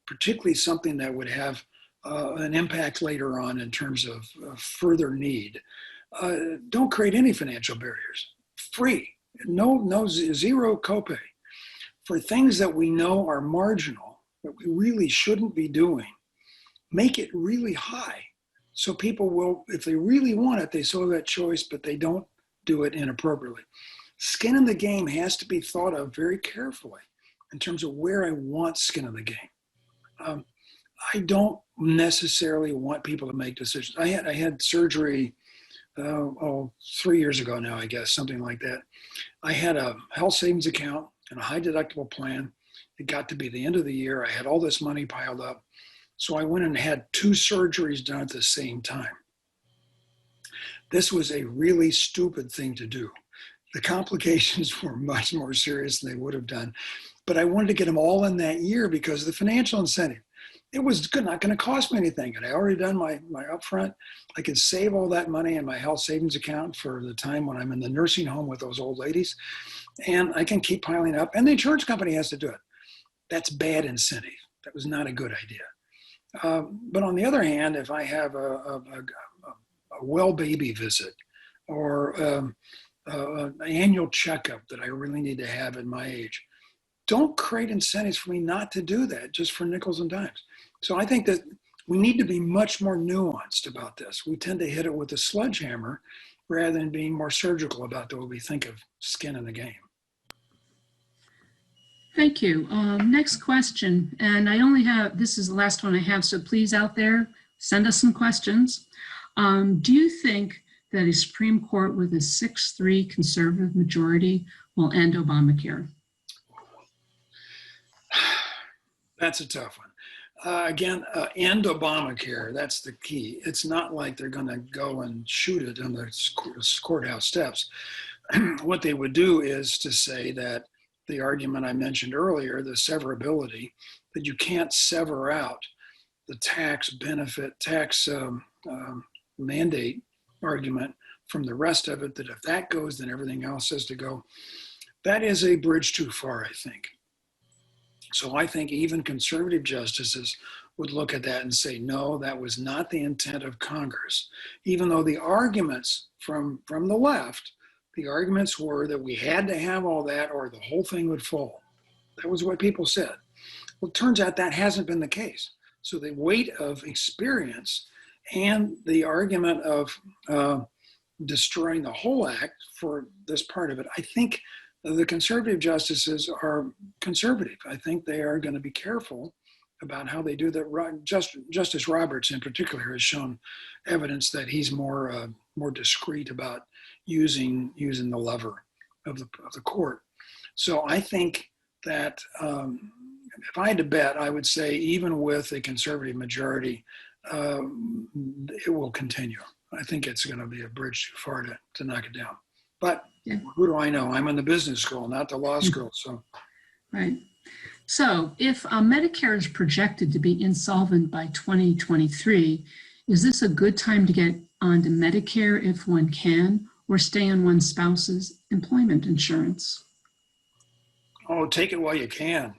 particularly something that would have an impact later on in terms of further need, don't create any financial barriers. Free, zero copay. For things that we know are marginal, that we really shouldn't be doing, make it really high. So people will, if they really want it, they still have that choice, but they don't do it inappropriately. Skin in the game has to be thought of very carefully in terms of where I want skin in the game. I don't necessarily want people to make decisions. I had surgery 3 years ago now, I guess, something like that. I had a health savings account and a high deductible plan. It got to be the end of the year. I had all this money piled up. So I went and had 2 surgeries done at the same time. This was a really stupid thing to do. The complications were much more serious than they would have done. But I wanted to get them all in that year because of the financial incentive. It was not going to cost me anything. And I already done my upfront. I could save all that money in my health savings account for the time when I'm in the nursing home with those old ladies. And I can keep piling up. And the insurance company has to do it. That's bad incentive. That was not a good idea. But on the other hand, if I have a well baby visit or an annual checkup that I really need to have at my age, don't create incentives for me not to do that just for nickels and dimes. So I think that we need to be much more nuanced about this. We tend to hit it with a sledgehammer rather than being more surgical about the way we think of skin in the game. Thank you. Next question, and I only have, this is the last one I have, so please out there, send us some questions. Do you think that a Supreme Court with a 6-3 conservative majority will end Obamacare? That's a tough one. Again, end Obamacare, that's the key. It's not like they're going to go and shoot it on the courthouse steps. What they would do is to say that the argument I mentioned earlier, the severability, that you can't sever out the tax benefit, tax mandate argument from the rest of it, that if that goes, then everything else has to go. That is a bridge too far, I think. So I think even conservative justices would look at that and say, no, that was not the intent of Congress. Even though the arguments from the left, the arguments were that we had to have all that or the whole thing would fall. That was what people said. Well, it turns out that hasn't been the case. So the weight of experience and the argument of destroying the whole act for this part of it, I think the conservative justices are conservative. I think they are going to be careful about how they do that. Justice Roberts in particular has shown evidence that he's more discreet about using the lever of the court. So I think that if I had to bet, I would say even with a conservative majority, it will continue. I think it's going to be a bridge too far to knock it down. But yeah. Who do I know? I'm in the business school, not the law school. So, right. So if Medicare is projected to be insolvent by 2023, is this a good time to get onto Medicare if one can, or stay on one's spouse's employment insurance? Oh, take it while you can.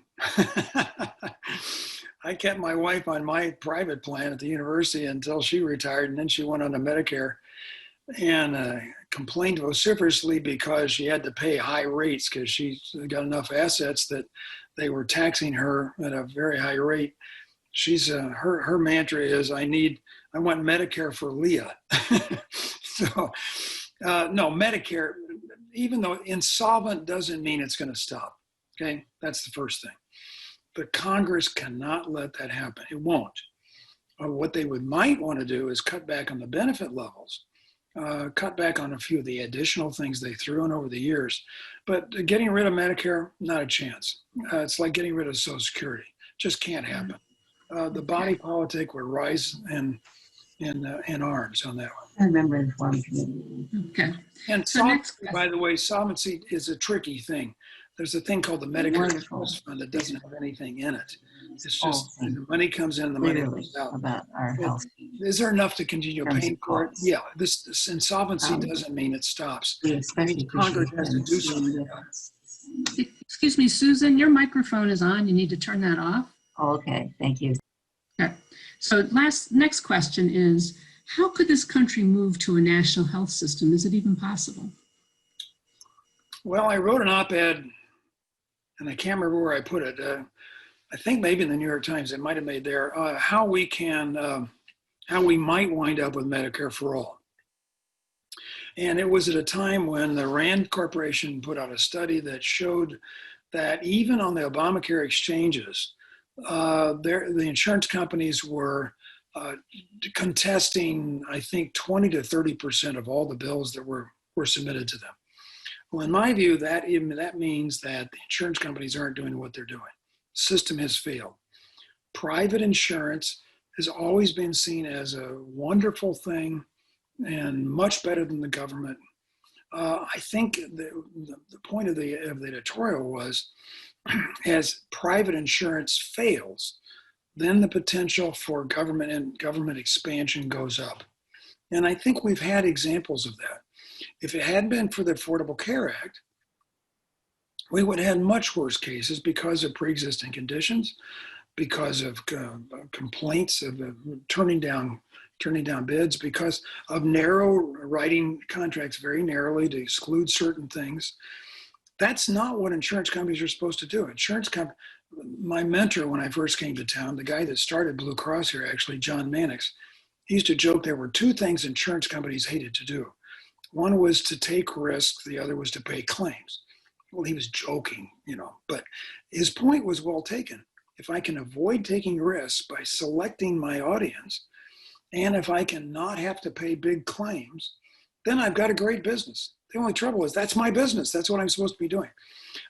I kept my wife on my private plan at the university until she retired, and then she went on to Medicare and complained vociferously because she had to pay high rates because she got enough assets that they were taxing her at a very high rate. She's her mantra is, I want Medicare for Leah. So no, Medicare, even though insolvent doesn't mean it's going to stop. Okay, that's the first thing. But Congress cannot let that happen. It won't. What they might want to do is cut back on the benefit levels, cut back on a few of the additional things they threw in over the years. But getting rid of Medicare, not a chance. It's like getting rid of Social Security. Just can't happen. The body politic would rise in arms on that one. I remember the farm committee. Okay. And So next solvency, by the way, solvency is a tricky thing. There's a thing called the Medicare Wonderful. Trust Fund that doesn't have anything in it. It's Oh, just the money comes in, the money Literally goes out. about our health. Is there enough to continue Terms paying of for it? costs. Yeah, this insolvency Um, doesn't mean it stops. We It especially means Congress appreciate has to them do seeing something the about it. difference. Excuse me, Susan, your microphone is on. You need to turn that off. Oh, okay, thank you. Okay. So next question is, how could this country move to a national health system? Is it even possible? Well, I wrote an op-ed, and I can't remember where I put it. I think maybe in the New York Times, it might have made there, how we might wind up with Medicare for all. And it was at a time when the Rand Corporation put out a study that showed that even on the Obamacare exchanges, the insurance companies were contesting, I think, 20 to 30% of all the bills that were submitted to them. Well, in my view, that means that the insurance companies aren't doing what they're doing. The system has failed. Private insurance has always been seen as a wonderful thing and much better than the government. I think the point of the editorial was, as private insurance fails, then the potential for government expansion goes up. And I think we've had examples of that. If it hadn't been for the Affordable Care Act, we would have had much worse cases because of pre-existing conditions, because of complaints of turning down bids, because of narrow writing contracts very narrowly to exclude certain things. That's not what insurance companies are supposed to do. My mentor when I first came to town, the guy that started Blue Cross here, actually, John Mannix, he used to joke there were two things insurance companies hated to do. One was to take risks, the other was to pay claims. Well, he was joking, but his point was well taken. If I can avoid taking risks by selecting my audience, and if I can not have to pay big claims, then I've got a great business. The only trouble is that's my business. That's what I'm supposed to be doing.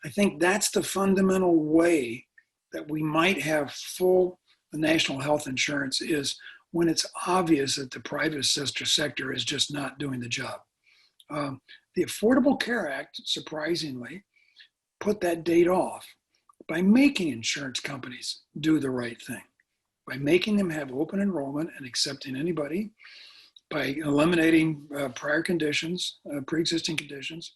I think that's the fundamental way that we might have full national health insurance, is when it's obvious that the private sector is just not doing the job. The Affordable Care Act, surprisingly, put that date off by making insurance companies do the right thing, by making them have open enrollment and accepting anybody, by eliminating prior conditions, pre-existing conditions,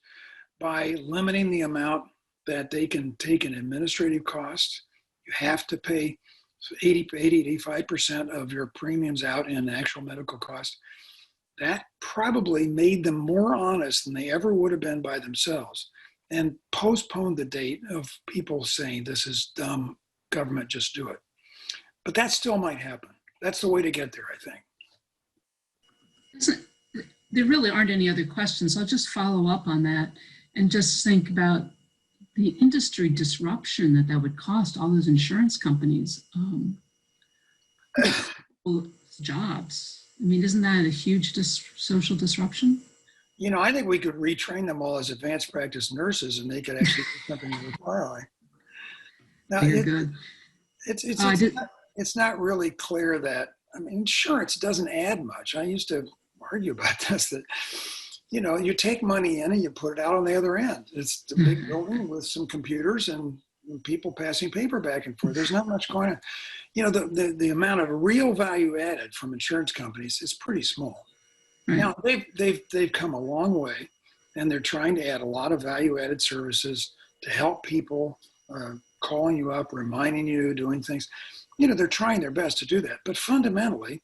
by limiting the amount that they can take in administrative costs. You have to pay 85% of your premiums out in actual medical costs. That probably made them more honest than they ever would have been by themselves, and postponed the date of people saying, this is dumb, government, just do it. But that still might happen. That's the way to get there, I think. There really aren't any other questions. I'll just follow up on that and just think about the industry disruption that would cost all those insurance companies jobs. I mean, isn't that a huge social disruption? I think we could retrain them all as advanced practice nurses, and they could actually do something with ROI. Now, Very good. It's not really clear that, insurance doesn't add much. I used to argue about this, that, you take money in and you put it out on the other end. It's a big building with some computers and people passing paper back and forth. There's not much going on. The amount of real value added from insurance companies is pretty small. Right. Now, they've come a long way, and they're trying to add a lot of value-added services to help people, calling you up, reminding you, doing things. They're trying their best to do that. But fundamentally,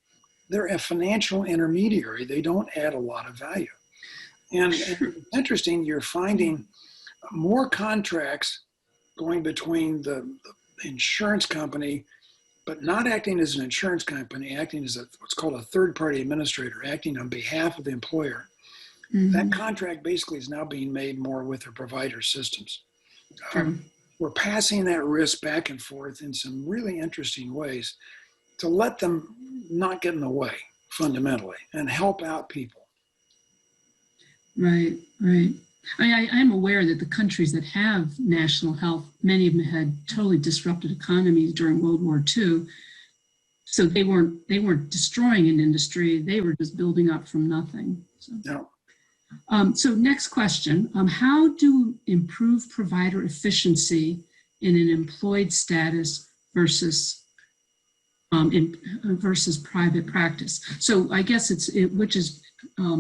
they're a financial intermediary. They don't add a lot of value. And it's interesting, you're finding more contracts going between the insurance company, but not acting as an insurance company, acting as what's called a third-party administrator, acting on behalf of the employer. Mm-hmm. That contract basically is now being made more with the provider systems. we're passing that risk back and forth in some really interesting ways to let them not get in the way fundamentally and help out people. Right, right. I am aware that the countries that have national health, many of them had totally disrupted economies during World War II. So they weren't destroying an industry; they were just building up from nothing. So, Yeah. So next question: how do improve provider efficiency in an employed status versus versus private practice? So I guess which is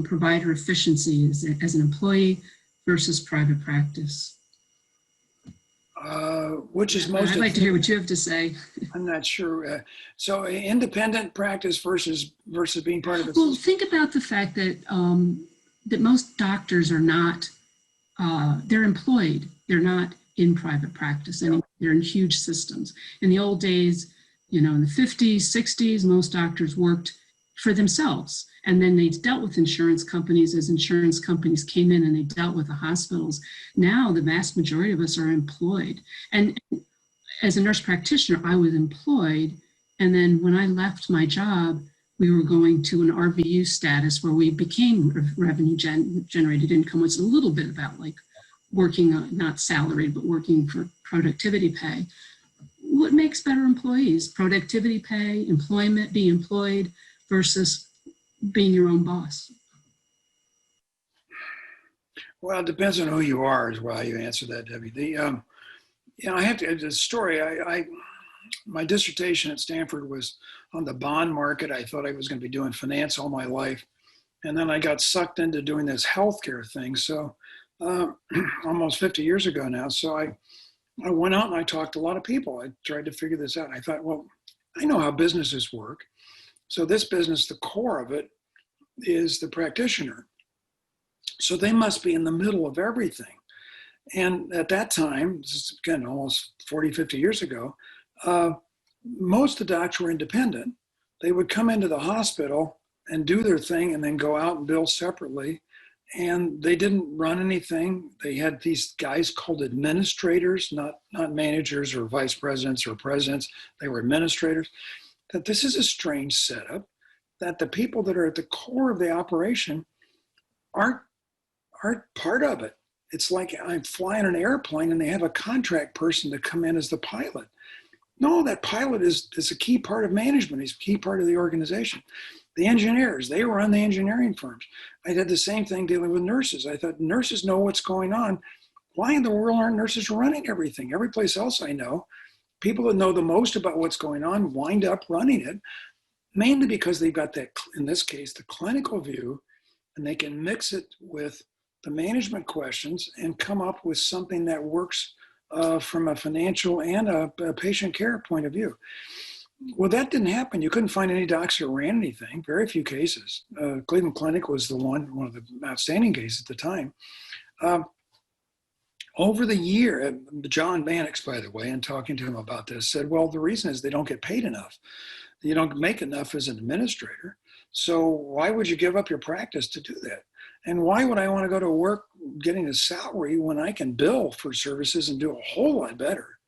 provider efficiency as an employee versus private practice. Which is most. I'd like to hear what you have to say. I'm not sure. So independent practice versus being part of a Well, system. think about the fact that that most doctors are not. They're employed. They're not in private practice anymore. They're in huge systems. In the old days, in the 50s, 60s, most doctors worked for themselves. And then they dealt with insurance companies as insurance companies came in, and they dealt with the hospitals. Now, the vast majority of us are employed. And as a nurse practitioner, I was employed. And then when I left my job, we were going to an RVU status where we became revenue generated income, which is a little bit about like working, not salaried, but working for productivity pay. What makes better employees? Productivity pay, employment, being employed versus being your own boss? Well, it depends on who you are as well. You answer that, Debbie. I have to. The story. My dissertation at Stanford was on the bond market. I thought I was going to be doing finance all my life, and then I got sucked into doing this healthcare thing. So, almost 50 years ago now. So I went out and I talked to a lot of people. I tried to figure this out. I thought, well, I know how businesses work. So this business, the core of it is the practitioner. So they must be in the middle of everything. And at that time, this is again, almost 40, 50 years ago, most of the doctors were independent. They would come into the hospital and do their thing and then go out and bill separately. And they didn't run anything. They had these guys called administrators, not managers or vice presidents or presidents. They were administrators. That this is a strange setup, that the people that are at the core of the operation aren't part of it. It's like I'm flying an airplane and they have a contract person to come in as the pilot. No, that pilot is a key part of management. He's a key part of the organization. The engineers, they run the engineering firms. I did the same thing dealing with nurses. I thought nurses know what's going on. Why in the world aren't nurses running everything? Every place else I know, people that know the most about what's going on wind up running it, mainly because they've got that, in this case, the clinical view, and they can mix it with the management questions and come up with something that works from a financial and a patient care point of view. Well, that didn't happen. You couldn't find any docs that ran anything, very few cases. Cleveland Clinic was one of the outstanding cases at the time. Over the year, John Mannix, by the way, and talking to him about this, said, well, the reason is they don't get paid enough. You don't make enough as an administrator. So why would you give up your practice to do that? And why would I want to go to work getting a salary when I can bill for services and do a whole lot better?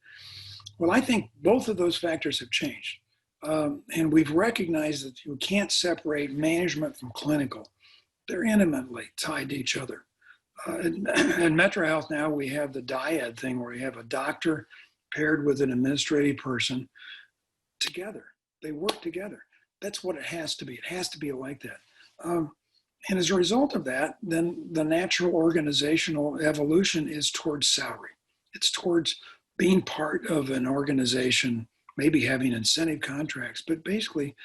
Well, I think both of those factors have changed. And we've recognized that you can't separate management from clinical. They're intimately tied to each other. In Metro Health now, we have the dyad thing where you have a doctor paired with an administrative person together. They work together. That's what it has to be. It has to be like that. And as a result of that, then the natural organizational evolution is towards salary. It's towards being part of an organization, maybe having incentive contracts, but basically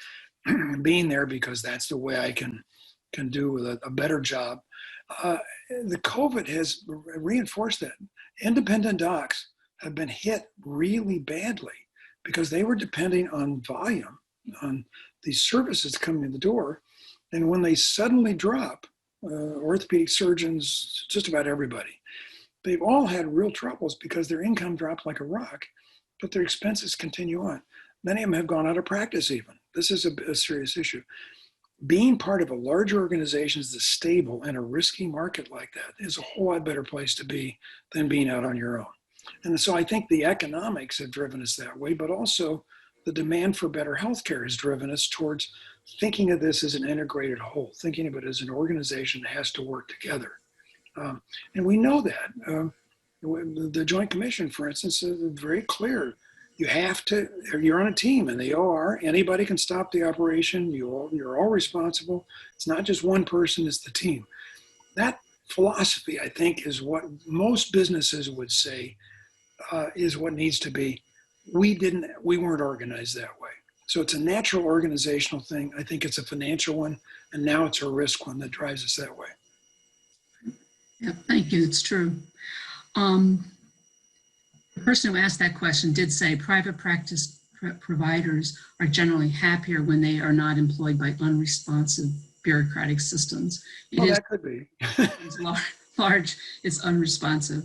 being there because that's the way I can do a better job. The COVID has reinforced that. Independent docs have been hit really badly because they were depending on volume, on these services coming in the door. And when they suddenly drop, orthopedic surgeons, just about everybody, they've all had real troubles because their income dropped like a rock, but their expenses continue on. Many of them have gone out of practice even. This is a serious issue. Being part of a large organization that's stable in a risky market like that is a whole lot better place to be than being out on your own. And so I think the economics have driven us that way, but also the demand for better healthcare has driven us towards thinking of this as an integrated whole, thinking of it as an organization that has to work together. And we know that. The Joint Commission, for instance, is very clear. You're on a team, and they are. Anybody can stop the operation. You're all responsible. It's not just one person, it's the team. That philosophy, I think, is what most businesses would say is what needs to be. We weren't organized that way. So it's a natural organizational thing. I think it's a financial one, and now it's a risk one that drives us that way. Yeah, thank you. It's true. The person who asked that question did say private practice providers are generally happier when they are not employed by unresponsive bureaucratic systems. That could be. It's large, it's unresponsive.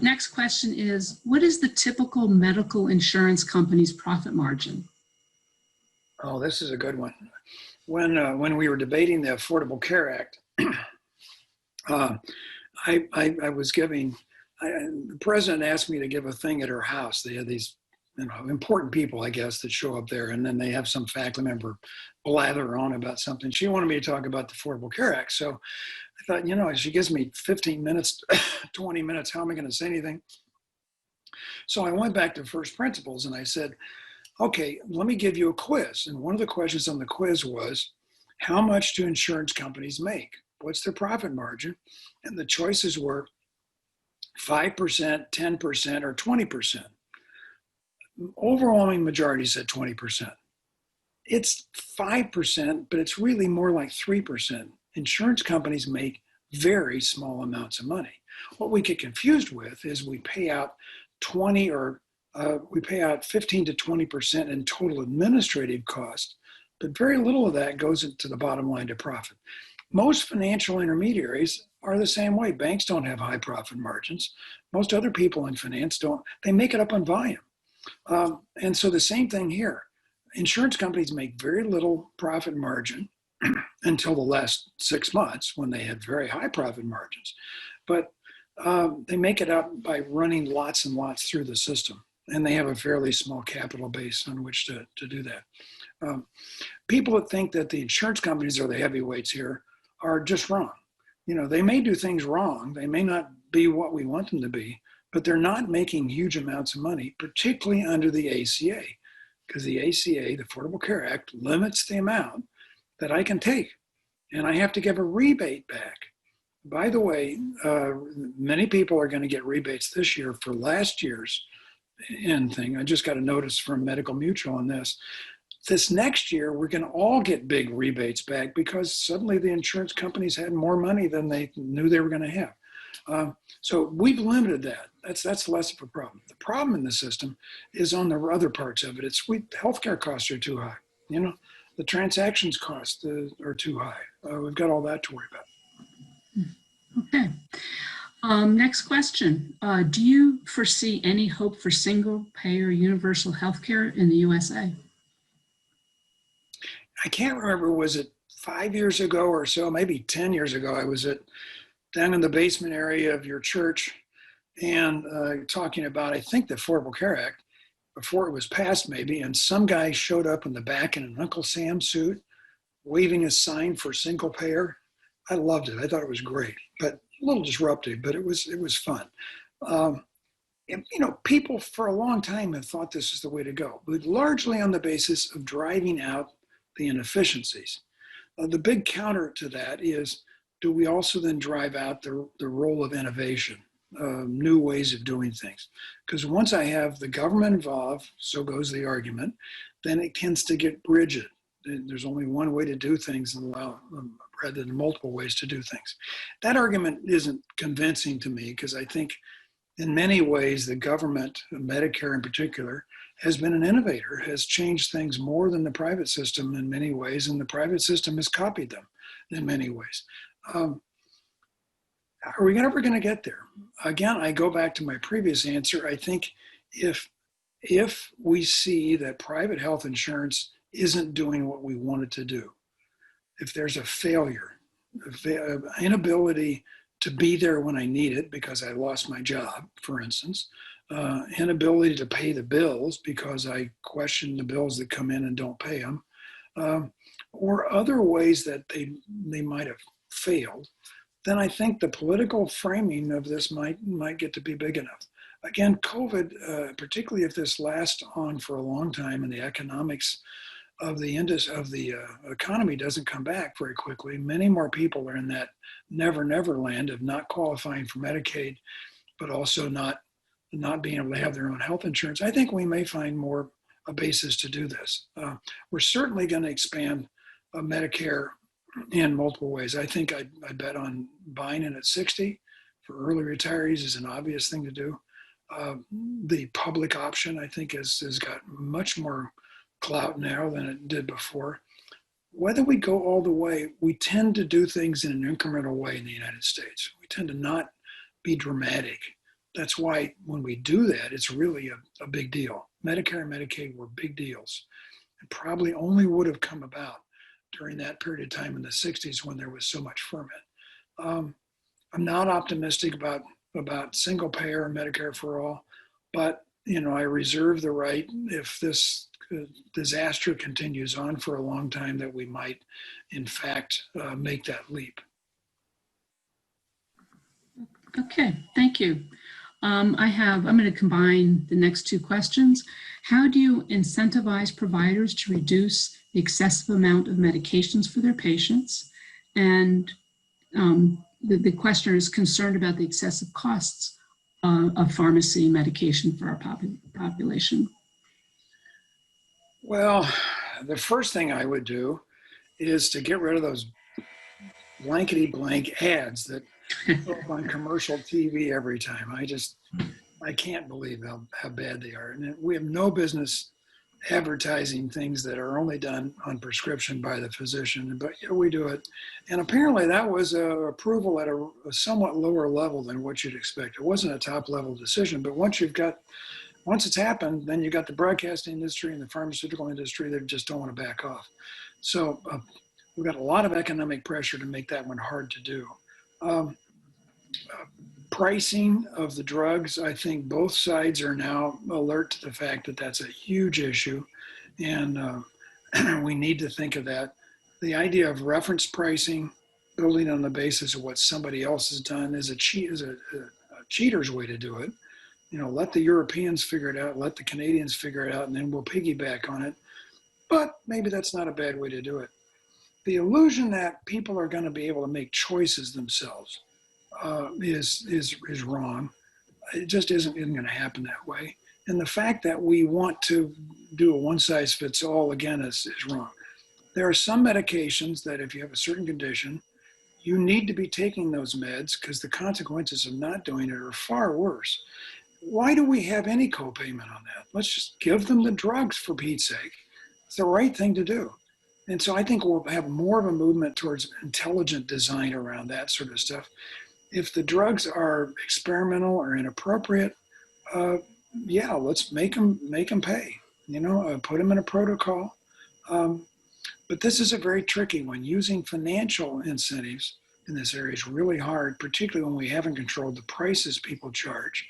Next question is, what is the typical medical insurance company's profit margin? Oh, this is a good one. When we were debating the Affordable Care Act, I was giving, the president asked me to give a thing at her house. They had these important people, I guess, that show up there, and then they have some faculty member blather on about something. She wanted me to talk about the Affordable Care Act. So I thought, she gives me 15 minutes, 20 minutes, how am I going to say anything? So I went back to first principles and I said, okay, let me give you a quiz. And one of the questions on the quiz was, how much do insurance companies make? What's their profit margin? And the choices were 5%, 10%, or 20%. Overwhelming majority said 20%. It's 5%, but it's really more like 3%. Insurance companies make very small amounts of money. What we get confused with is we pay out 15 to 20% in total administrative cost, but very little of that goes into the bottom line to profit. Most financial intermediaries are the same way. Banks don't have high profit margins. Most other people in finance don't. They make it up on volume. And so the same thing here. Insurance companies make very little profit margin until the last 6 months when they had very high profit margins. But they make it up by running lots and lots through the system. And they have a fairly small capital base on which to do that. People that think that the insurance companies are the heavyweights here are just wrong. They may do things wrong. They may not be what we want them to be, but they're not making huge amounts of money, particularly under the ACA, because the ACA, the Affordable Care Act, limits the amount that I can take, and I have to give a rebate back. By the way, many people are going to get rebates this year for last year's thing. I just got a notice from Medical Mutual on this. This next year, we're going to all get big rebates back because suddenly the insurance companies had more money than they knew they were going to have. So we've limited that. That's less of a problem. The problem in the system is on the other parts of it. Healthcare costs are too high. The transactions costs are too high. We've got all that to worry about. Okay. Next question. Do you foresee any hope for single-payer universal healthcare in the USA? I can't remember, was it 5 years ago or so, maybe 10 years ago, I was down in the basement area of your church and talking about, I think, the Affordable Care Act before it was passed maybe, and some guy showed up in the back in an Uncle Sam suit waving a sign for single payer. I loved it. I thought it was great, but a little disruptive, but it was fun. And, people for a long time have thought this is the way to go, but largely on the basis of driving out the inefficiencies. The big counter to that is, do we also then drive out the role of innovation, new ways of doing things? Because once I have the government involved, so goes the argument, then it tends to get rigid. There's only one way to do things rather than multiple ways to do things. That argument isn't convincing to me because I think in many ways the government, Medicare in particular, has been an innovator, has changed things more than the private system in many ways, and the private system has copied them in many ways. Are we ever going to get there? Again, I go back to my previous answer. I think if we see that private health insurance isn't doing what we want it to do, if there's a failure, inability to be there when I need it because I lost my job, for instance, inability to pay the bills because I question the bills that come in and don't pay them, or other ways that they might have failed, then I think the political framing of this might get to be big enough. Again, COVID, particularly if this lasts on for a long time and the economics of the economy doesn't come back very quickly, many more people are in that never land of not qualifying for Medicaid, but also not being able to have their own health insurance. I think we may find more a basis to do this. We're certainly going to expand Medicare in multiple ways. I think I bet on buying in at 60 for early retirees is an obvious thing to do. The public option, I think, has got much more clout now than it did before. Whether we go all the way, we tend to do things in an incremental way in the United States. We tend to not be dramatic. That's why when we do that, it's really a big deal. Medicare and Medicaid were big deals and probably only would have come about during that period of time in the 60s when there was so much ferment. I'm not optimistic about single payer Medicare for all, but I reserve the right if this disaster continues on for a long time that we might in fact make that leap. Okay, thank you. I'm going to combine the next two questions. How do you incentivize providers to reduce the excessive amount of medications for their patients? And the questioner is concerned about the excessive costs of pharmacy medication for our population. Well, the first thing I would do is to get rid of those blankety blank ads that go up on commercial TV every time. I can't believe how bad they are. And we have no business advertising things that are only done on prescription by the physician, but we do it. And apparently that was approval at a somewhat lower level than what you'd expect. It wasn't a top level decision, but once it's happened, then you got the broadcasting industry and the pharmaceutical industry that just don't want to back off. So we've got a lot of economic pressure to make that one hard to do. Pricing of the drugs, I think both sides are now alert to the fact that that's a huge issue, and we need to think of that. The idea of reference pricing, building on the basis of what somebody else has done, is a cheater's way to do it. Let the Europeans figure it out, let the Canadians figure it out, and then we'll piggyback on it. But maybe that's not a bad way to do it. The illusion that people are going to be able to make choices themselves is wrong. It just isn't going to happen that way. And the fact that we want to do a one-size-fits-all, again, is wrong. There are some medications that if you have a certain condition, you need to be taking those meds because the consequences of not doing it are far worse. Why do we have any copayment on that? Let's just give them the drugs, for Pete's sake. It's the right thing to do. And so I think we'll have more of a movement towards intelligent design around that sort of stuff. If the drugs are experimental or inappropriate, let's make them pay. Put them in a protocol. But this is a very tricky one. Using financial incentives in this area is really hard, particularly when we haven't controlled the prices people charge.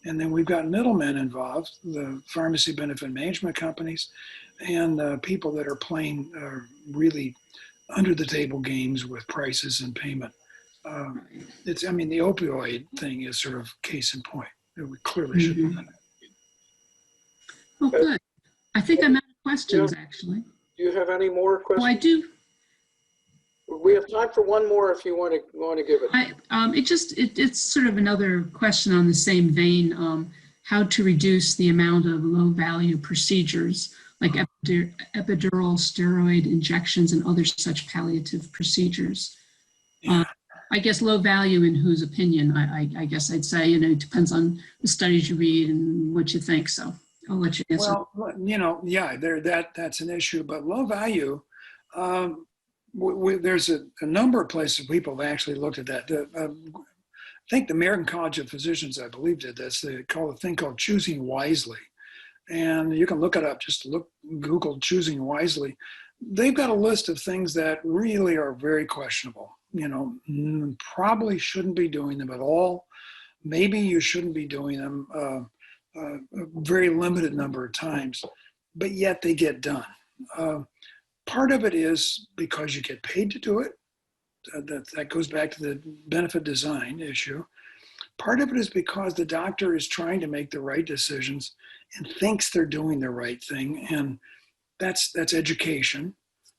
And then we've got middlemen involved, the pharmacy benefit management companies, and people that are playing really under the table games with prices and payment. The opioid thing is sort of case in point. We clearly should have done it. Oh, good. I think I'm out of questions, actually. Do you have any more questions? Oh, I do. We have time for one more if you want to give it. It's sort of another question on the same vein. How to reduce the amount of low-value procedures like epidural steroid injections and other such palliative procedures. I guess low value in whose opinion? I guess I'd say, it depends on the studies you read and what you think. So I'll let you answer. Well, that's an issue, but low value, there's a number of places people have actually looked at that. I think the American College of Physicians, I believe, did this. They call a thing called choosing wisely. And you can look it up, just Google choosing wisely. They've got a list of things that really are very questionable. probably shouldn't be doing them at all. Maybe you shouldn't be doing them a very limited number of times, but yet they get done. Part of it is because you get paid to do it. That goes back to the benefit design issue. Part of it is because the doctor is trying to make the right decisions and thinks they're doing the right thing, and that's education.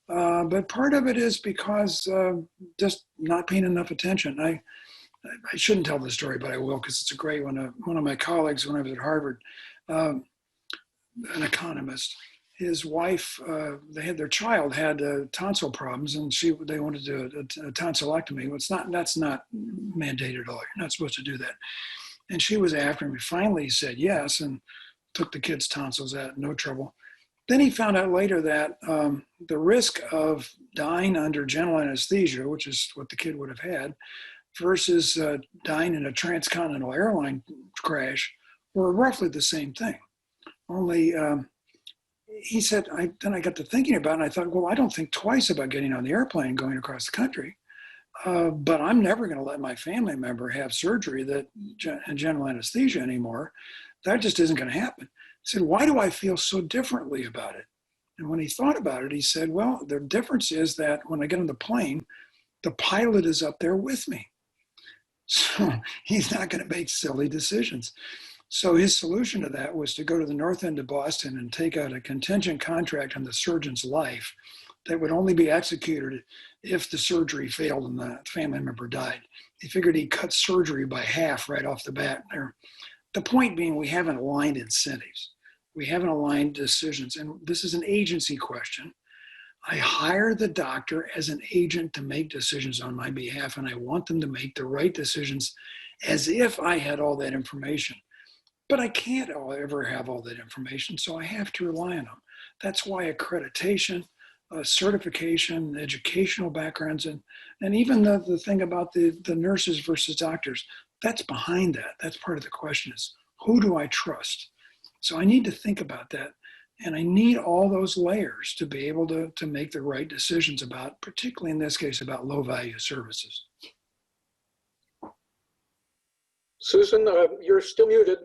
But part of it is because just not paying enough attention. I shouldn't tell this story, but I will because it's a great one. One of my colleagues when I was at Harvard, an economist, his wife, their child had tonsil problems, and they wanted to do a tonsillectomy. Well, that's not mandated at all. You're not supposed to do that. And she was after him. He finally said yes and took the kid's tonsils out, no trouble. Then he found out later that the risk of dying under general anesthesia, which is what the kid would have had, versus dying in a transcontinental airline crash were roughly the same thing. Only he said, then I got to thinking about it, and I thought, well, I don't think twice about getting on the airplane and going across the country, but I'm never going to let my family member have surgery and general anesthesia anymore. That just isn't going to happen. He said, why do I feel so differently about it? And when he thought about it, he said, well, the difference is that when I get on the plane, the pilot is up there with me. So he's not going to make silly decisions. So his solution to that was to go to the north end of Boston and take out a contingent contract on the surgeon's life that would only be executed if the surgery failed and the family member died. He figured he'd cut surgery by half right off the bat there. The point being, we haven't aligned incentives. We haven't aligned decisions. And this is an agency question. I hire the doctor as an agent to make decisions on my behalf, and I want them to make the right decisions as if I had all that information. But I can't ever have all that information, so I have to rely on them. That's why accreditation, certification, educational backgrounds, and even the thing about the nurses versus doctors, that's behind that. That's part of the question is, who do I trust? So I need to think about that. And I need all those layers to be able to make the right decisions about, particularly in this case, about low value services. Susan, you're still muted.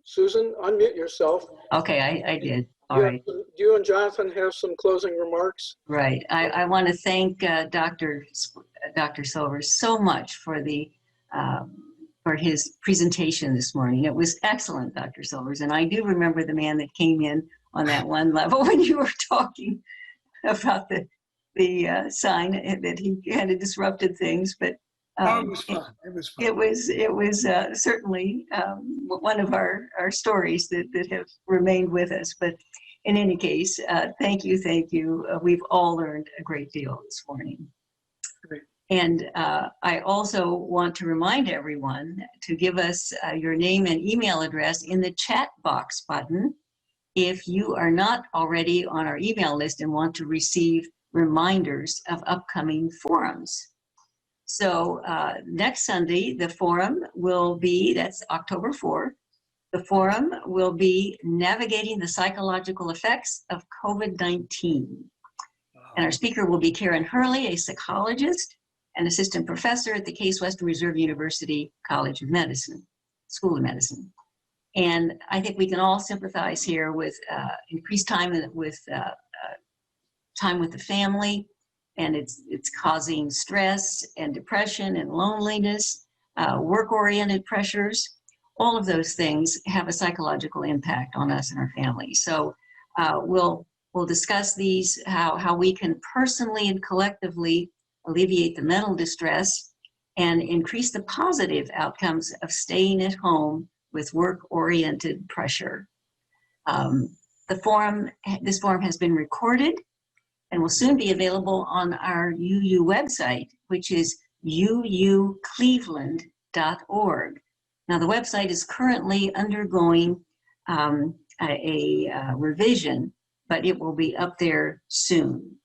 Susan, unmute yourself. Okay, I did. All right. Do you and Jonathan have some closing remarks? Right. I want to thank Dr. Silvers so much for his presentation this morning. It was excellent, Dr. Silvers. And I do remember the man that came in on that one level when you were talking about the sign that he kind of disrupted things. But it was fun. It was fun. It was certainly one of our stories that have remained with us. But in any case, thank you. We've all learned a great deal this morning. Great. And I also want to remind everyone to give us your name and email address in the chat box button if you are not already on our email list and want to receive reminders of upcoming forums. So next Sunday, the forum will be, that's October 4th, the forum will be Navigating the Psychological Effects of COVID-19. And our speaker will be Karen Hurley, a psychologist and assistant professor at the Case Western Reserve University College of Medicine, School of Medicine. And I think we can all sympathize here with increased time with the family, and it's causing stress and depression and loneliness, work-oriented pressures. All of those things have a psychological impact on us and our families. So we'll discuss these, how we can personally and collectively alleviate the mental distress and increase the positive outcomes of staying at home with work-oriented pressure. This forum has been recorded and will soon be available on our UU website, which is uucleveland.org. Now, the website is currently undergoing a revision, but it will be up there soon.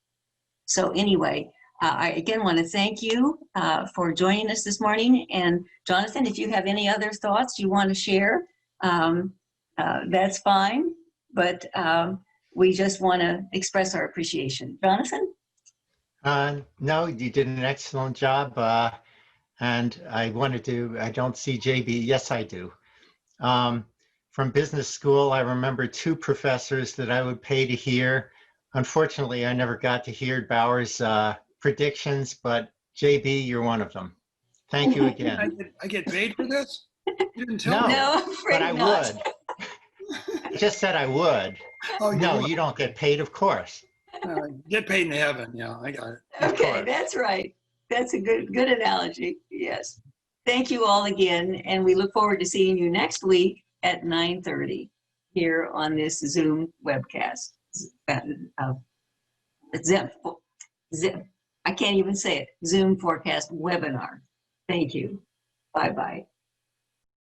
So anyway, I again want to thank you for joining us this morning. And Jonathan, if you have any other thoughts you want to share, that's fine. But we just want to express our appreciation. Jonathan? No, you did an excellent job. And I don't see JB. Yes, I do. From business school, I remember two professors that I would pay to hear. Unfortunately, I never got to hear Bauer's predictions, but JB, you're one of them. Thank you again. I get paid for this? You didn't tell No, me. No, I'm afraid but I not. would. I just said I would. Oh, No, would. you don't get paid, of course. Get paid in heaven. Yeah, I got it. Of Okay, course. that's right. That's a good analogy. Yes. Thank you all again, and we look forward to seeing you next week at 9:30 here on this Zoom webcast. I can't even say it. Zoom forecast webinar. Thank you. Bye-bye.